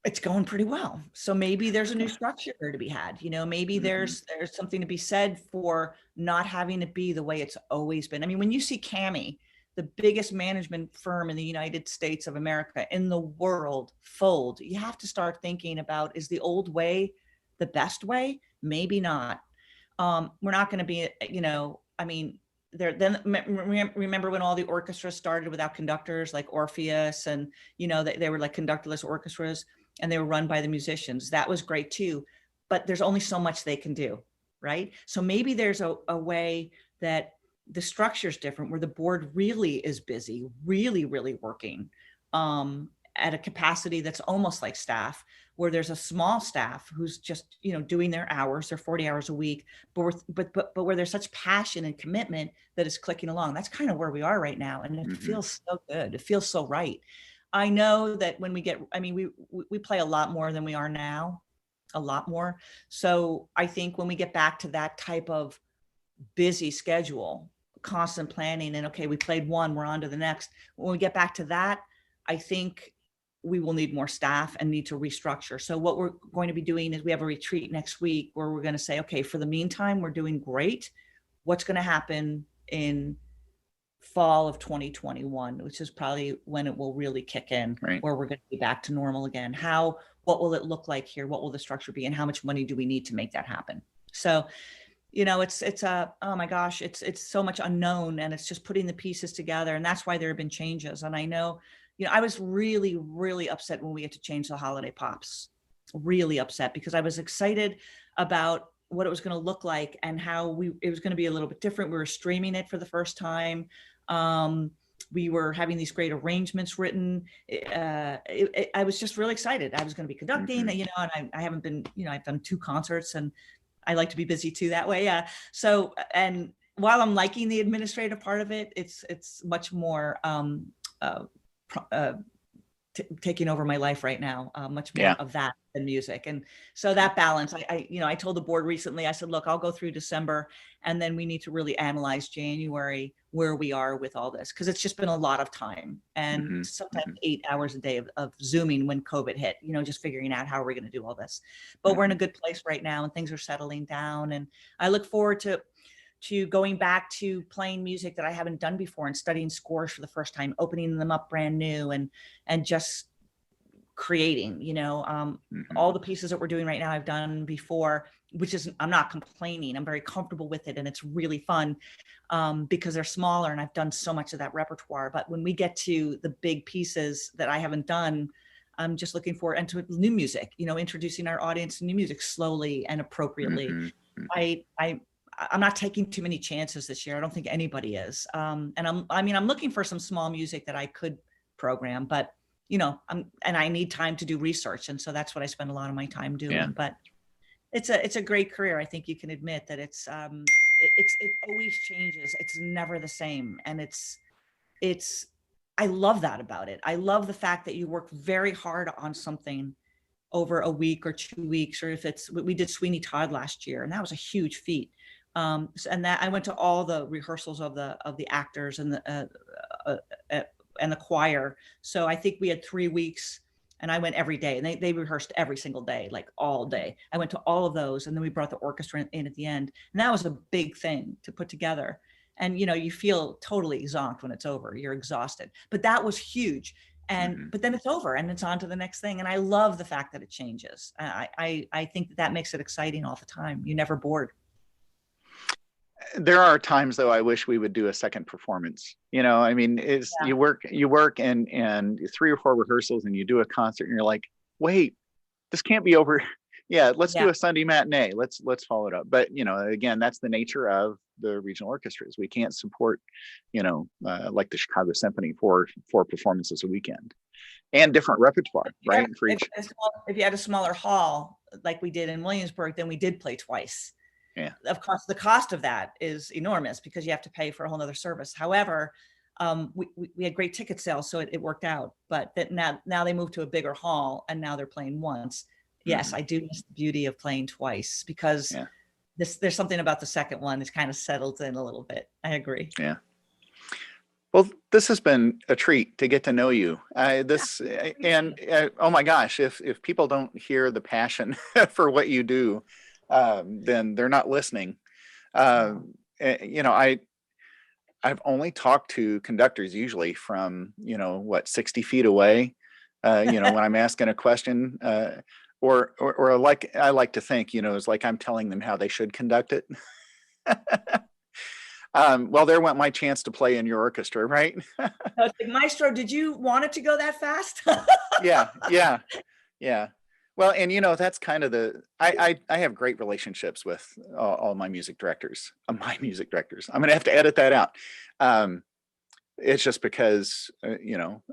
it's going pretty well. So maybe there's a new structure to be had. Maybe there's something to be said for not having it be the way it's always been. I mean, when you see Cami, the biggest management firm in the United States of America, in the world, fold, you have to start thinking about, is the old way the best way? Maybe not. We're not going to be, I mean, then remember when all the orchestras started without conductors, like Orpheus, and they were like conductorless orchestras, and they were run by the musicians. That was great too, but there's only so much they can do, right? So maybe there's a way that the structure is different, where the board really is busy, really working at a capacity that's almost like staff, where there's a small staff who's just doing their hours, their 40 hours a week, but where there's such passion and commitment that it's clicking along. That's kind of where we are right now, and it feels so good. It feels so right. I know that when we play a lot more than we are now, a lot more. So I think when we get back to that type of busy schedule, constant planning, and okay, we played one, we're on to the next. When we get back to that, I think we will need more staff and need to restructure. So what we're going to be doing is we have a retreat next week where we're going to say, okay, for the meantime, we're doing great. What's going to happen in fall of 2021, which is probably when it will really kick in, Right. where we're going to be back to normal again. What will it look like here? What will the structure be? And how much money do we need to make that happen? So, oh my gosh, it's so much unknown, and it's just putting the pieces together. And that's why there have been changes. And I know, I was really upset when we had to change the holiday pops. really upset because I was excited about what it was going to look like and how it was going to be a little bit different. We were streaming it for the first time. We were having these great arrangements written. I was just really excited. I was going to be conducting, you know, and I haven't been, you know, I've done 2 concerts and I like to be busy too that way. Yeah. So, and while I'm liking the administrative part of it, it's much more taking over my life right now, much more of that than music. And so that balance, you know, I told the board recently, I said, look, I'll go through December and then we need to really analyze January, where we are with all this. Cause it's just been a lot of time and sometimes 8 hours a day of Zooming when COVID hit, you know, just figuring out how are we going to do all this, but we're in a good place right now and things are settling down. And I look forward to going back to playing music that I haven't done before and studying scores for the first time, opening them up brand new and just creating, you know, all the pieces that we're doing right now I've done before, which is, I'm not complaining. I'm very comfortable with it and it's really fun because they're smaller and I've done so much of that repertoire. But when we get to the big pieces that I haven't done, I'm just looking forward to new music, you know, introducing our audience to new music slowly and appropriately. I'm not taking too many chances this year. I don't think anybody is. And I'm looking for some small music that I could program, but you know, I need time to do research. And so that's what I spend a lot of my time doing, but it's a great career. I think you can admit that it always changes. It's never the same. And I love that about it. I love the fact that you work very hard on something over a week or 2 weeks, or if we did Sweeney Todd last year, and that was a huge feat. And that I went to all the rehearsals of the actors and the choir. So I think we had 3 weeks and I went every day and they rehearsed every single day, like all day. I went to all of those and then we brought the orchestra in at the end. And that was a big thing to put together. And, you know, you feel totally zonked when it's over, you're exhausted, but that was huge. And, but then it's over and it's on to the next thing. And I love the fact that it changes. I think that makes it exciting all the time. You're never bored. There are times though I wish we would do a second performance. You know, I mean, you work and 3 or 4 rehearsals and you do a concert and you're like, wait, this can't be over. Yeah, let's do a Sunday matinee. Let's follow it up. But you know, again, that's the nature of the regional orchestras. We can't support, you know, like the Chicago Symphony for 4 performances a weekend and different repertoire, right? For each. If you had a smaller hall like we did in Williamsburg, then we did play twice. Yeah. Of course, the cost of that is enormous because you have to pay for a whole nother service. However, we had great ticket sales, so it worked out. But that now they moved to a bigger hall, and now they're playing once. Yes, I do miss the beauty of playing twice because there's something about the second one that's kind of settled in a little bit. I agree. Yeah. Well, this has been a treat to get to know you. Oh my gosh, if people don't hear the passion for what you do, then they're not listening. You know, I've only talked to conductors usually from, you know, 60 feet away, you know, when I'm asking a question, or like I like to think, you know, it's like I'm telling them how they should conduct it. Well, there went my chance to play in your orchestra, right? Maestro, did you want it to go that fast? Yeah. Well, and you know, that's kind of I have great relationships with all my music directors. I'm going to have to edit that out. It's just because, you know,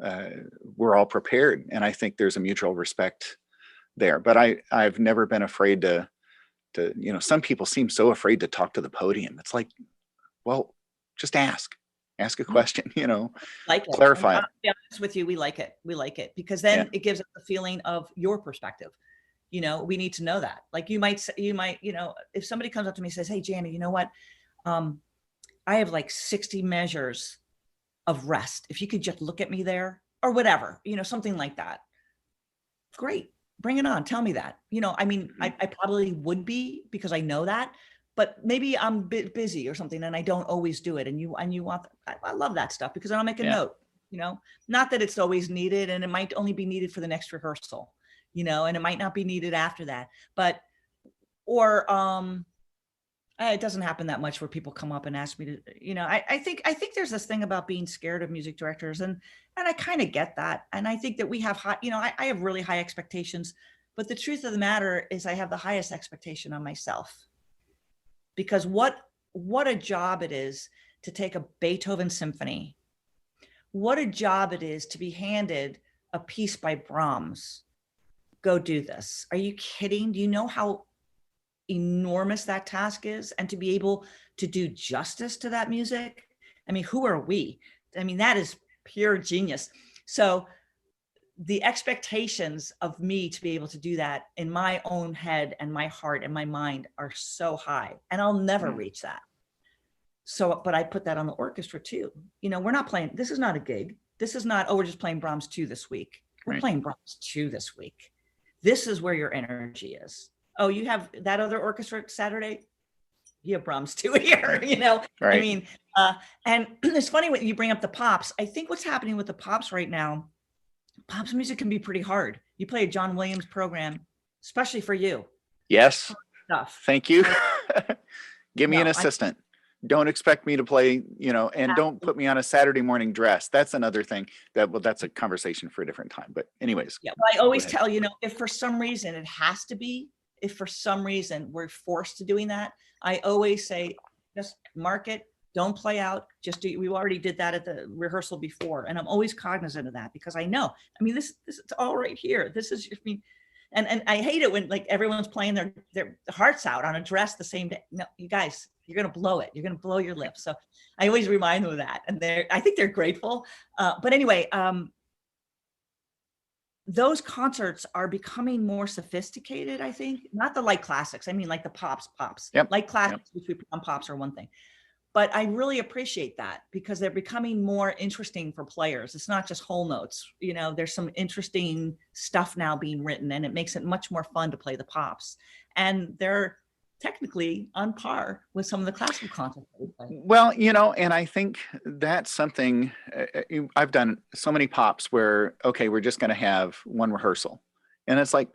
we're all prepared and I think there's a mutual respect there, but I've never been afraid to, you know, some people seem so afraid to talk to the podium. It's like, well, just ask a question, you know, clarify it. I'll be honest with you, we like it because then it gives us the feeling of your perspective. You know, we need to know that. Like you might, you know, if somebody comes up to me and says, hey, Janna, you know what? I have like 60 measures of rest. If you could just look at me there or whatever, you know, something like that. Great. Bring it on. Tell me that. You know, I mean, I probably would be because I know that, but maybe I'm a bit busy or something and I don't always do it. And you want, I love that stuff because then I'll make a note, you know, not that it's always needed and it might only be needed for the next rehearsal, you know, and it might not be needed after that, but, or, it doesn't happen that much where people come up and ask me to, you know, I think there's this thing about being scared of music directors and I kind of get that. And I think that we have high, you know, I have really high expectations But the truth of the matter is I have the highest expectation on myself, because what a job it is to take a Beethoven symphony. What a job it is to be handed a piece by Brahms. Go do this. Are you kidding? Do you know how enormous that task is? And to be able to do justice to that music? I mean, who are we? I mean, that is pure genius. So the expectations of me to be able to do that in my own head and my heart and my mind are so high, and I'll never reach that. So, but I put that on the orchestra too. You know, we're not playing, this is not a gig. This is not, oh, we're just playing Brahms 2 this week. We're playing Brahms 2 this week. This is where your energy is. Oh, you have that other orchestra Saturday? You have Brahms 2 here, you know? I mean, and it's funny when you bring up the pops. I think what's happening with the pops right now, pops music can be pretty hard. You play a John Williams program, especially for you. Yes. Thank you. Give me an assistant. Don't expect me to play, you know, and don't put me on a Saturday morning dress. That's another thing that's a conversation for a different time. But anyways. Yeah. Well, I always tell, you know, if for some reason it has to be, if for some reason we're forced to doing that, I always say, just mark it. Don't play out. Just do. We already did that at the rehearsal before. And I'm always cognizant of that, because I know, I mean, this it's all right here. This is, I mean, and I hate it when like everyone's playing their hearts out on a dress the same day. No, you guys, you're going to blow it. You're going to blow your lips. So I always remind them of that. And I think they're grateful. But anyway, those concerts are becoming more sophisticated, I think. Not the light classics. I mean, like the pops. Yep. Light classics, which we put on pops, are one thing. But I really appreciate that, because they're becoming more interesting for players. It's not just whole notes. You know, there's some interesting stuff now being written, and it makes it much more fun to play the pops. And they're technically on par with some of the classical concerts that we play. Well, you know, and I think that's something I've done so many pops where, okay, we're just going to have one rehearsal. And it's like,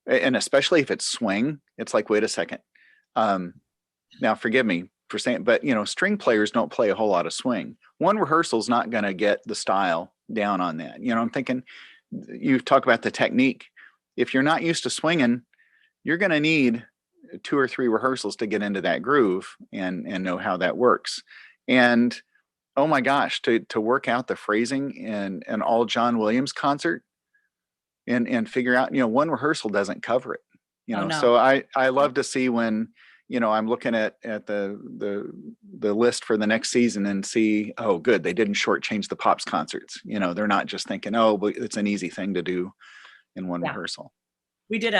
and especially if it's swing, it's like, wait a second. Now, forgive me for saying, but you know, string players don't play a whole lot of swing. One rehearsal is not going to get the style down on that. You know, I'm thinking, you talk about the technique. If you're not used to swinging, you're going to need 2 or 3 rehearsals to get into that groove and know how that works. And oh my gosh, to work out the phrasing in an all John Williams concert and figure out, you know, one rehearsal doesn't cover it. You know, so I love to see when, you know, I'm looking at the list for the next season and see, oh, good, they didn't shortchange the pops concerts. You know, they're not just thinking, oh, but it's an easy thing to do in one rehearsal. We did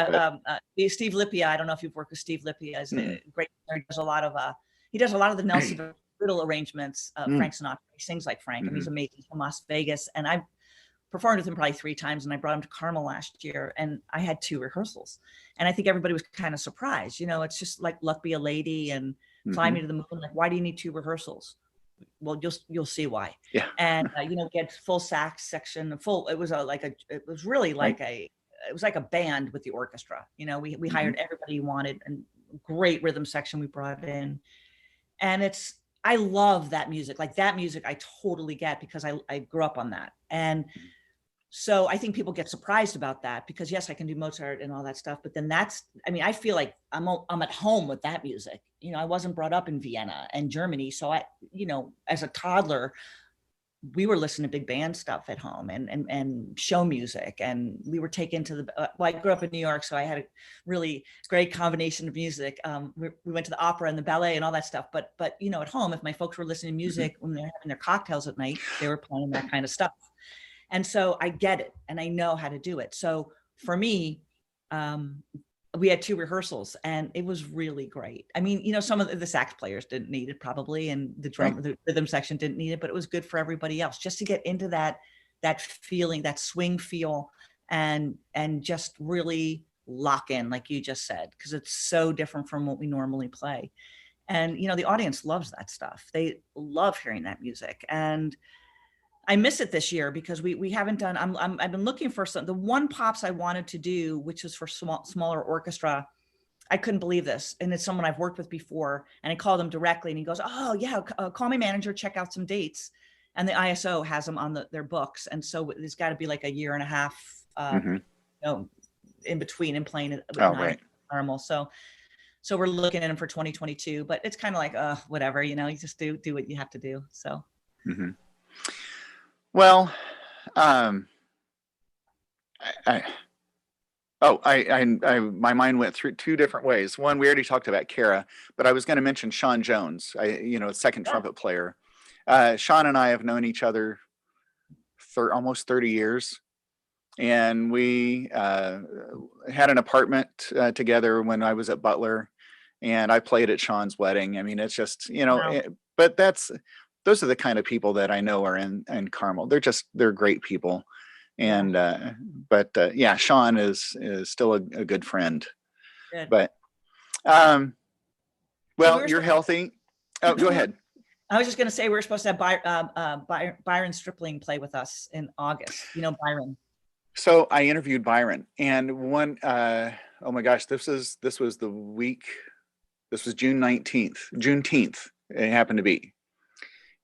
Steve Lipia. I don't know if you've worked with Steve Lipia. He's a great. He does a lot of the Nelson Riddle arrangements. Frank Sinatra. He sings like Frank, and he's amazing from Las Vegas. And I've performed with him probably 3 times, and I brought him to Carmel last year, and I had 2 rehearsals, and I think everybody was kind of surprised. You know, it's just like Luck Be a Lady and Fly Me to the Moon. Like, why do you need 2 rehearsals? Well, you'll see why. Yeah. And you know, get full sax section, full. It was really like it was like a band with the orchestra. You know, we hired everybody you wanted, and great rhythm section we brought in. And I love that music. Like that music I totally get, because I grew up on that. And so I think people get surprised about that, because yes, I can do Mozart and all that stuff, but then I feel like I'm at home with that music. You know, I wasn't brought up in Vienna and Germany. So you know, as a toddler, we were listening to big band stuff at home and show music. And we were taken to I grew up in New York, so I had a really great combination of music. We went to the opera and the ballet and all that stuff. But you know, at home, if my folks were listening to music when they're having their cocktails at night, they were playing that kind of stuff. And so I get it, and I know how to do it. So for me, we had 2 rehearsals, and it was really great. I mean, you know, some of the sax players didn't need it probably, and the rhythm section didn't need it, but it was good for everybody else, just to get into that feeling, that swing feel, and just really lock in, like you just said, because it's so different from what we normally play. And, you know, the audience loves that stuff. They love hearing that music. And I miss it this year, because we haven't done, I've been looking for the one pops I wanted to do, which is for smaller orchestra. I couldn't believe this. And it's someone I've worked with before, and I called him directly, and he goes, oh yeah, call my manager, check out some dates. And the ISO has them on their books. And so there's got to be like a year and a half, you know, in between and playing at Oh, 9 right. Carmel. So we're looking at him for 2022, but it's kind of like, whatever, you just do what you have to do. So. Mm-hmm. Well, um, my mind went through two different ways. One, we already talked about Kara, but I was going to mention Sean Jones, second trumpet player. Sean and I have known each other for almost 30 years. And we had an apartment together when I was at Butler, and I played at Sean's wedding. I mean, it's just, Wow. But those are the kind of people that I know are in Carmel. They're great people. And, yeah, Sean is still a good friend. Good. But, well, you're healthy. Oh, go ahead. I was just going to say, we were supposed to have Byron Stripling play with us in August. Byron. So I interviewed Byron, and oh my gosh, this was the week, this was Juneteenth, it happened to be.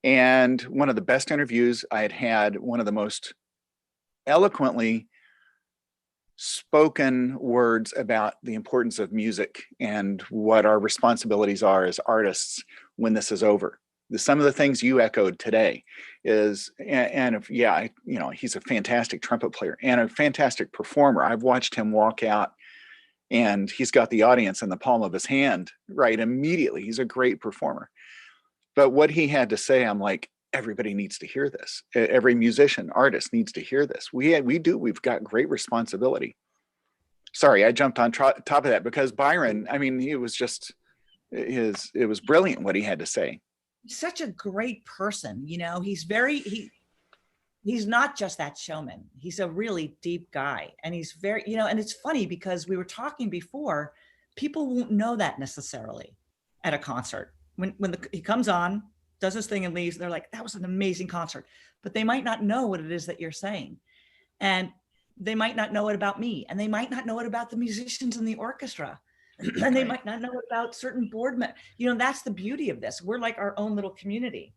And one of the best interviews I had, one of the most eloquently spoken words about the importance of music and what our responsibilities are as artists when this is over. Some of the things you echoed today is, he's a fantastic trumpet player and a fantastic performer. I've watched him walk out and he's got the audience in the palm of his hand, right? Immediately. He's a great performer. But what he had to say, I'm like, everybody needs to hear this. Every musician, artist needs to hear this. We've got great responsibility. Sorry, I jumped on top of that because Byron, I mean, it was brilliant what he had to say. Such a great person. He's not just that showman. He's a really deep guy. And he's very, and it's funny because we were talking before, people won't know that necessarily at a concert. When he comes on, does his thing and leaves, they're like, that was an amazing concert. But they might not know what it is that you're saying. And they might not know it about me. And they might not know it about the musicians in the orchestra. And they might not know about certain board members. That's the beauty of this. We're like our own little community.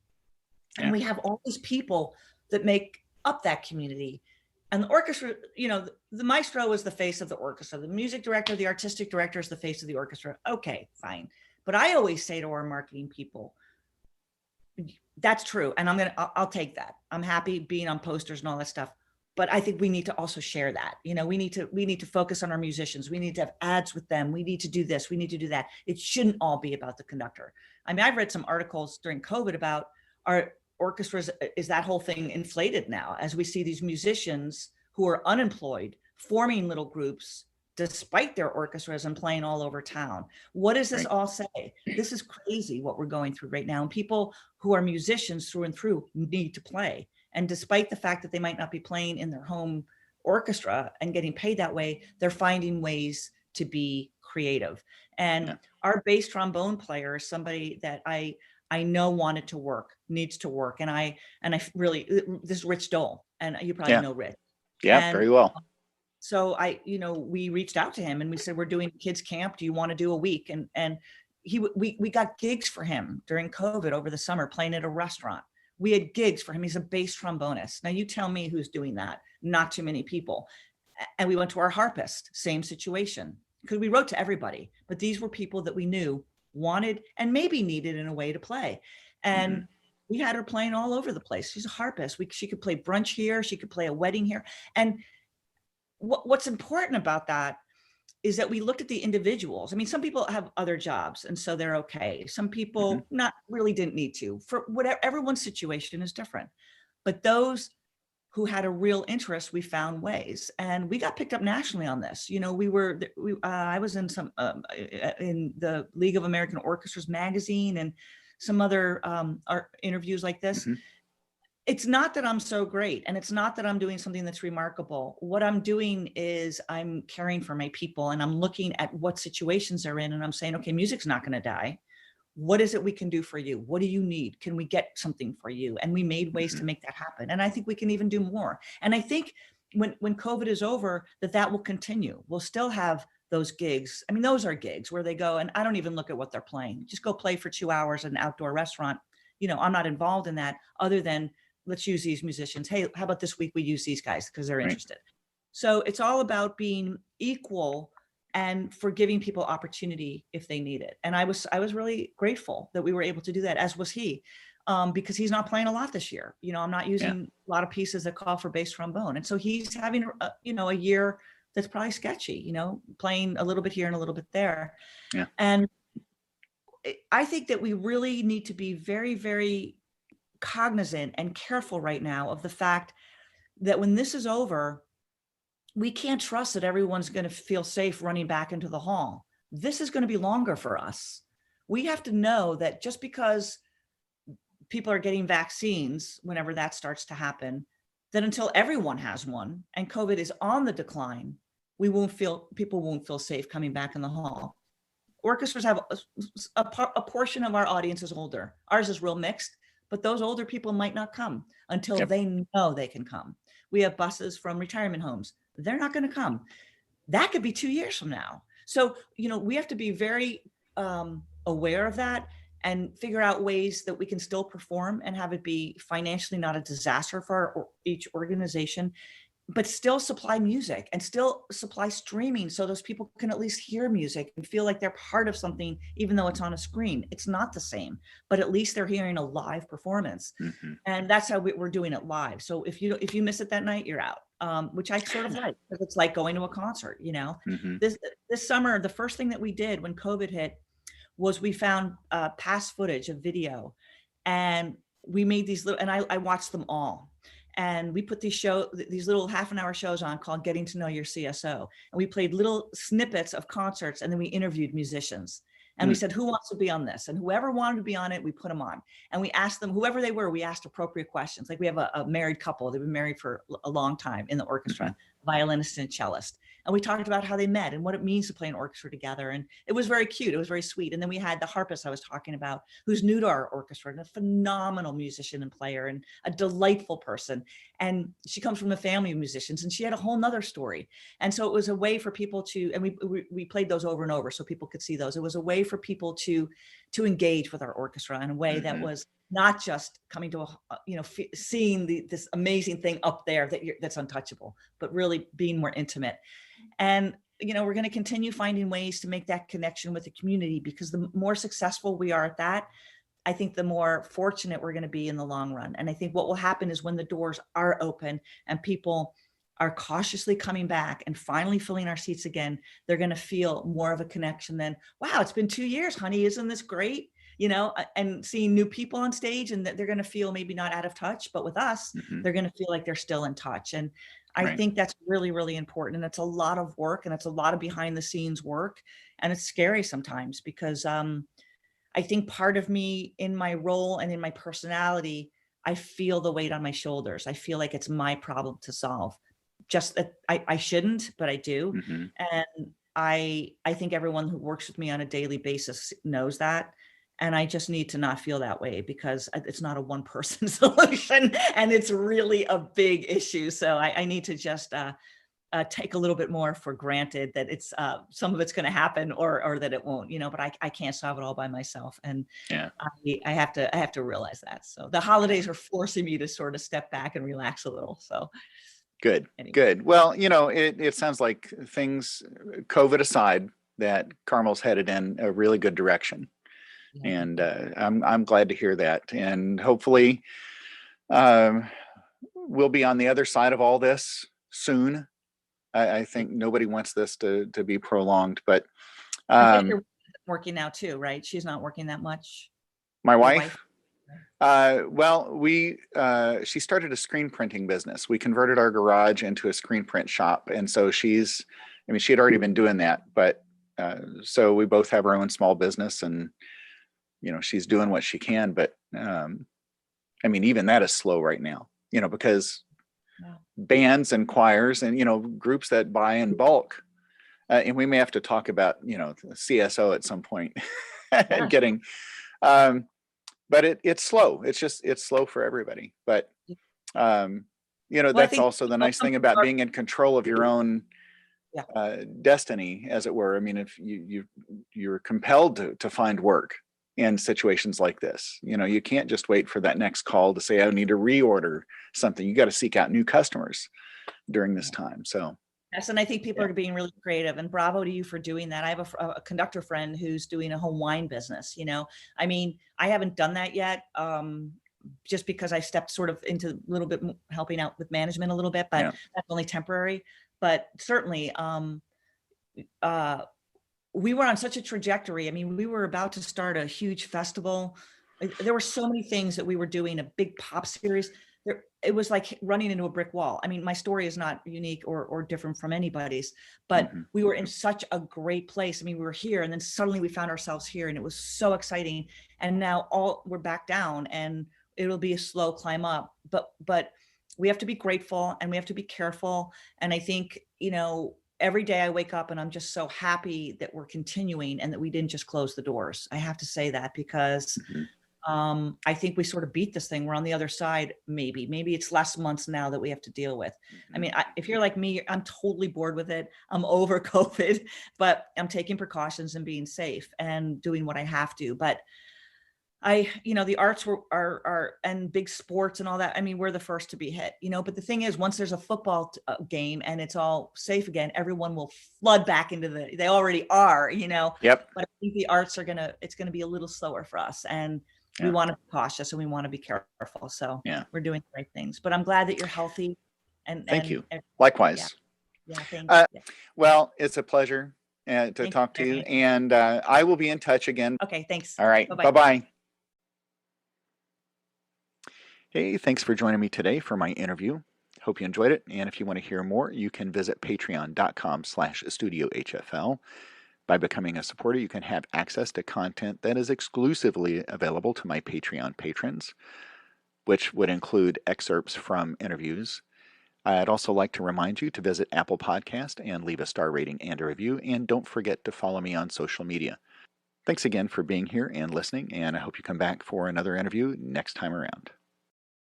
And we have all these people that make up that community. And the orchestra, the maestro is the face of the orchestra. The music director, the artistic director is the face of the orchestra. Okay, fine. But I always say to our marketing people, that's true. And I'll take that. I'm happy being on posters and all that stuff. But I think we need to also share that. We need to focus on our musicians. We need to have ads with them. We need to do this. We need to do that. It shouldn't all be about the conductor. I mean, I've read some articles during COVID about our orchestras. Is that whole thing inflated now as we see these musicians who are unemployed forming little groups despite their orchestras and playing all over town? What does this all say? This is crazy what we're going through right now. And people who are musicians through and through need to play. And despite the fact that they might not be playing in their home orchestra and getting paid that way, they're finding ways to be creative. And our bass trombone player is somebody that I know wanted to work, needs to work. And I really, this is Rich Dole, and you probably know Rich. Yeah, very well. So we reached out to him and we said, we're doing kids camp. Do you want to do a week? And we got gigs for him during COVID over the summer, playing at a restaurant. We had gigs for him. He's a bass trombonist. Now you tell me who's doing that. Not too many people. And we went to our harpist, same situation, because we wrote to everybody, but these were people that we knew wanted and maybe needed in a way to play. And we had her playing all over the place. She's a harpist. She could play brunch here. She could play a wedding here. And what's important about that is that we looked at the individuals. I mean, some people have other jobs and so they're okay. Some people not really didn't need to. For whatever, everyone's situation is different. But those who had a real interest, we found ways, and we got picked up nationally on this. I was in some in the League of American Orchestras magazine and some other art interviews like this. It's not that I'm so great, and it's not that I'm doing something that's remarkable. What I'm doing is I'm caring for my people, and I'm looking at what situations they're in, and I'm saying, okay, music's not going to die. What is it we can do for you? What do you need? Can we get something for you? And we made ways to make that happen. And I think we can even do more. And I think when COVID is over, that will continue. We'll still have those gigs. I mean, those are gigs where they go, and I don't even look at what they're playing. Just go play for 2 hours at an outdoor restaurant. I'm not involved in that other than let's use these musicians. Hey, how about this week we use these guys because they're interested. So it's all about being equal and for giving people opportunity if they need it. And I was really grateful that we were able to do that, as was he, because he's not playing a lot this year. You know, I'm not using a lot of pieces that call for bass trombone. And so he's having, a year that's probably sketchy, playing a little bit here and a little bit there. Yeah. And I think that we really need to be very, very cognizant and careful right now of the fact that when this is over, we can't trust that everyone's going to feel safe running back into the hall. This is going to be longer for us. We have to know that just because people are getting vaccines, whenever that starts to happen, that until everyone has one and COVID is on the decline, people won't feel safe coming back in the hall. Orchestras have a portion of our audience is older. Ours is real mixed, but those older people might not come until they know they can come. We have buses from retirement homes. They're not going to come. That could be 2 years from now. So, we have to be very aware of that and figure out ways that we can still perform and have it be financially not a disaster for each organization, but still supply music and still supply streaming so those people can at least hear music and feel like they're part of something, even though it's on a screen. It's not the same, but at least they're hearing a live performance. Mm-hmm. And that's how we're doing it live. So if you miss it that night, you're out, which I sort of like, because it's like going to a concert, Mm-hmm. This summer, the first thing that we did when COVID hit was we found past footage of video, and we made these little, and I watched them all. And we put these little half-an-hour shows on called Getting to Know Your CSO. And we played little snippets of concerts, and then we interviewed musicians. And we said, who wants to be on this? And whoever wanted to be on it, we put them on. And we asked them, whoever they were, we asked appropriate questions. Like we have a married couple. They've been married for a long time in the orchestra, violinist and cellist. And we talked about how they met and what it means to play an orchestra together. And it was very cute. It was very sweet. And then we had the harpist I was talking about, who's new to our orchestra and a phenomenal musician and player and a delightful person. And she comes from a family of musicians, and she had a whole nother story. And so it was a way for people to, and we played those over and over so people could see those. It was a way for people to engage with our orchestra in a way that was not just coming to seeing this amazing thing up there that's untouchable, but really being more intimate. And we're going to continue finding ways to make that connection with the community, because the more successful we are at that, I think the more fortunate we're going to be in the long run. And I think what will happen is when the doors are open and people are cautiously coming back and finally filling our seats again, they're going to feel more of a connection than, wow, it's been 2 years, honey, isn't this great? And seeing new people on stage, and that they're going to feel maybe not out of touch, but with us, they're going to feel like they're still in touch. And I think that's really, really important. And it's a lot of work, and it's a lot of behind the scenes work. And it's scary sometimes because I think part of me in my role and in my personality, I feel the weight on my shoulders. I feel like it's my problem to solve. Just that I shouldn't, but I do. And I think everyone who works with me on a daily basis knows that. And I just need to not feel that way, because it's not a one person solution, and it's really a big issue. So I need to just take a little bit more for granted that it's some of it's going to happen or that it won't, but I can't solve it all by myself. And I have to realize that. So the holidays are forcing me to sort of step back and relax a little. So good. Well, it sounds like things, COVID aside, that Carmel's headed in a really good direction. And I'm glad to hear that. And hopefully we'll be on the other side of all this soon. I think nobody wants this to be prolonged, but you're working now too, right? She's not working that much. My wife? Well, she started a screen printing business. We converted our garage into a screen print shop. And so she had already been doing that, but so we both have our own small business, and she's doing what she can, but even that is slow right now, because bands and choirs and, groups that buy in bulk, and we may have to talk about, CSO at some point and getting, but it's slow. It's slow for everybody, but, that's also the nice thing about being in control of your own destiny, as it were. If you're compelled to find work in situations like this, you can't just wait for that next call to say, I need to reorder something. You got to seek out new customers during this time. So Yes, and I think people Yeah. are being really creative, and bravo to you for doing that. I have a conductor friend who's doing a home wine business. I mean, I haven't done that yet, just because I stepped sort of into a little bit helping out with management a little bit, but Yeah. that's only temporary. But certainly, uh, we were on such a trajectory. I mean, we were about to start a huge festival. There were so many things that we were doing, a big pop series. It was like running into a brick wall. I mean, my story is not unique or different from anybody's, but Hmm. we were in such a great place. I mean, we were here and then suddenly we found ourselves here and it was so exciting. And now we're back down and it'll be a slow climb up, but we have to be grateful and we have to be careful. And I think, every day I wake up and I'm just so happy that we're continuing and that we didn't just close the doors. I have to say that because Hmm. I think we sort of beat this thing. We're on the other side. Maybe it's less months now that we have to deal with. I Hmm. mean, if you're like me, I'm totally bored with it. I'm over COVID, but I'm taking precautions and being safe and doing what I have to. But the arts are and big sports and all that. I mean, we're the first to be hit, but the thing is, once there's a football game and it's all safe again, everyone will flood back into they already are, Yep. but I think the arts it's going to be a little slower for us and we Yeah. want to be cautious and we want to be careful. So Yeah. we're doing the right things, but I'm glad that you're healthy Thank and you. yeah, Likewise. yeah, thanks. Uh, Yeah, well, it's a pleasure to thank you talk to very you, much. and I will be in touch again. Okay, thanks. All right. Bye-bye. Bye bye. Hey, thanks for joining me today for my interview. Hope you enjoyed it. And if you want to hear more, you can visit patreon.com/studioHFL. By becoming a supporter, you can have access to content that is exclusively available to my Patreon patrons, which would include excerpts from interviews. I'd also like to remind you to visit Apple Podcast and leave a star rating and a review. And don't forget to follow me on social media. Thanks again for being here and listening, and I hope you come back for another interview next time around.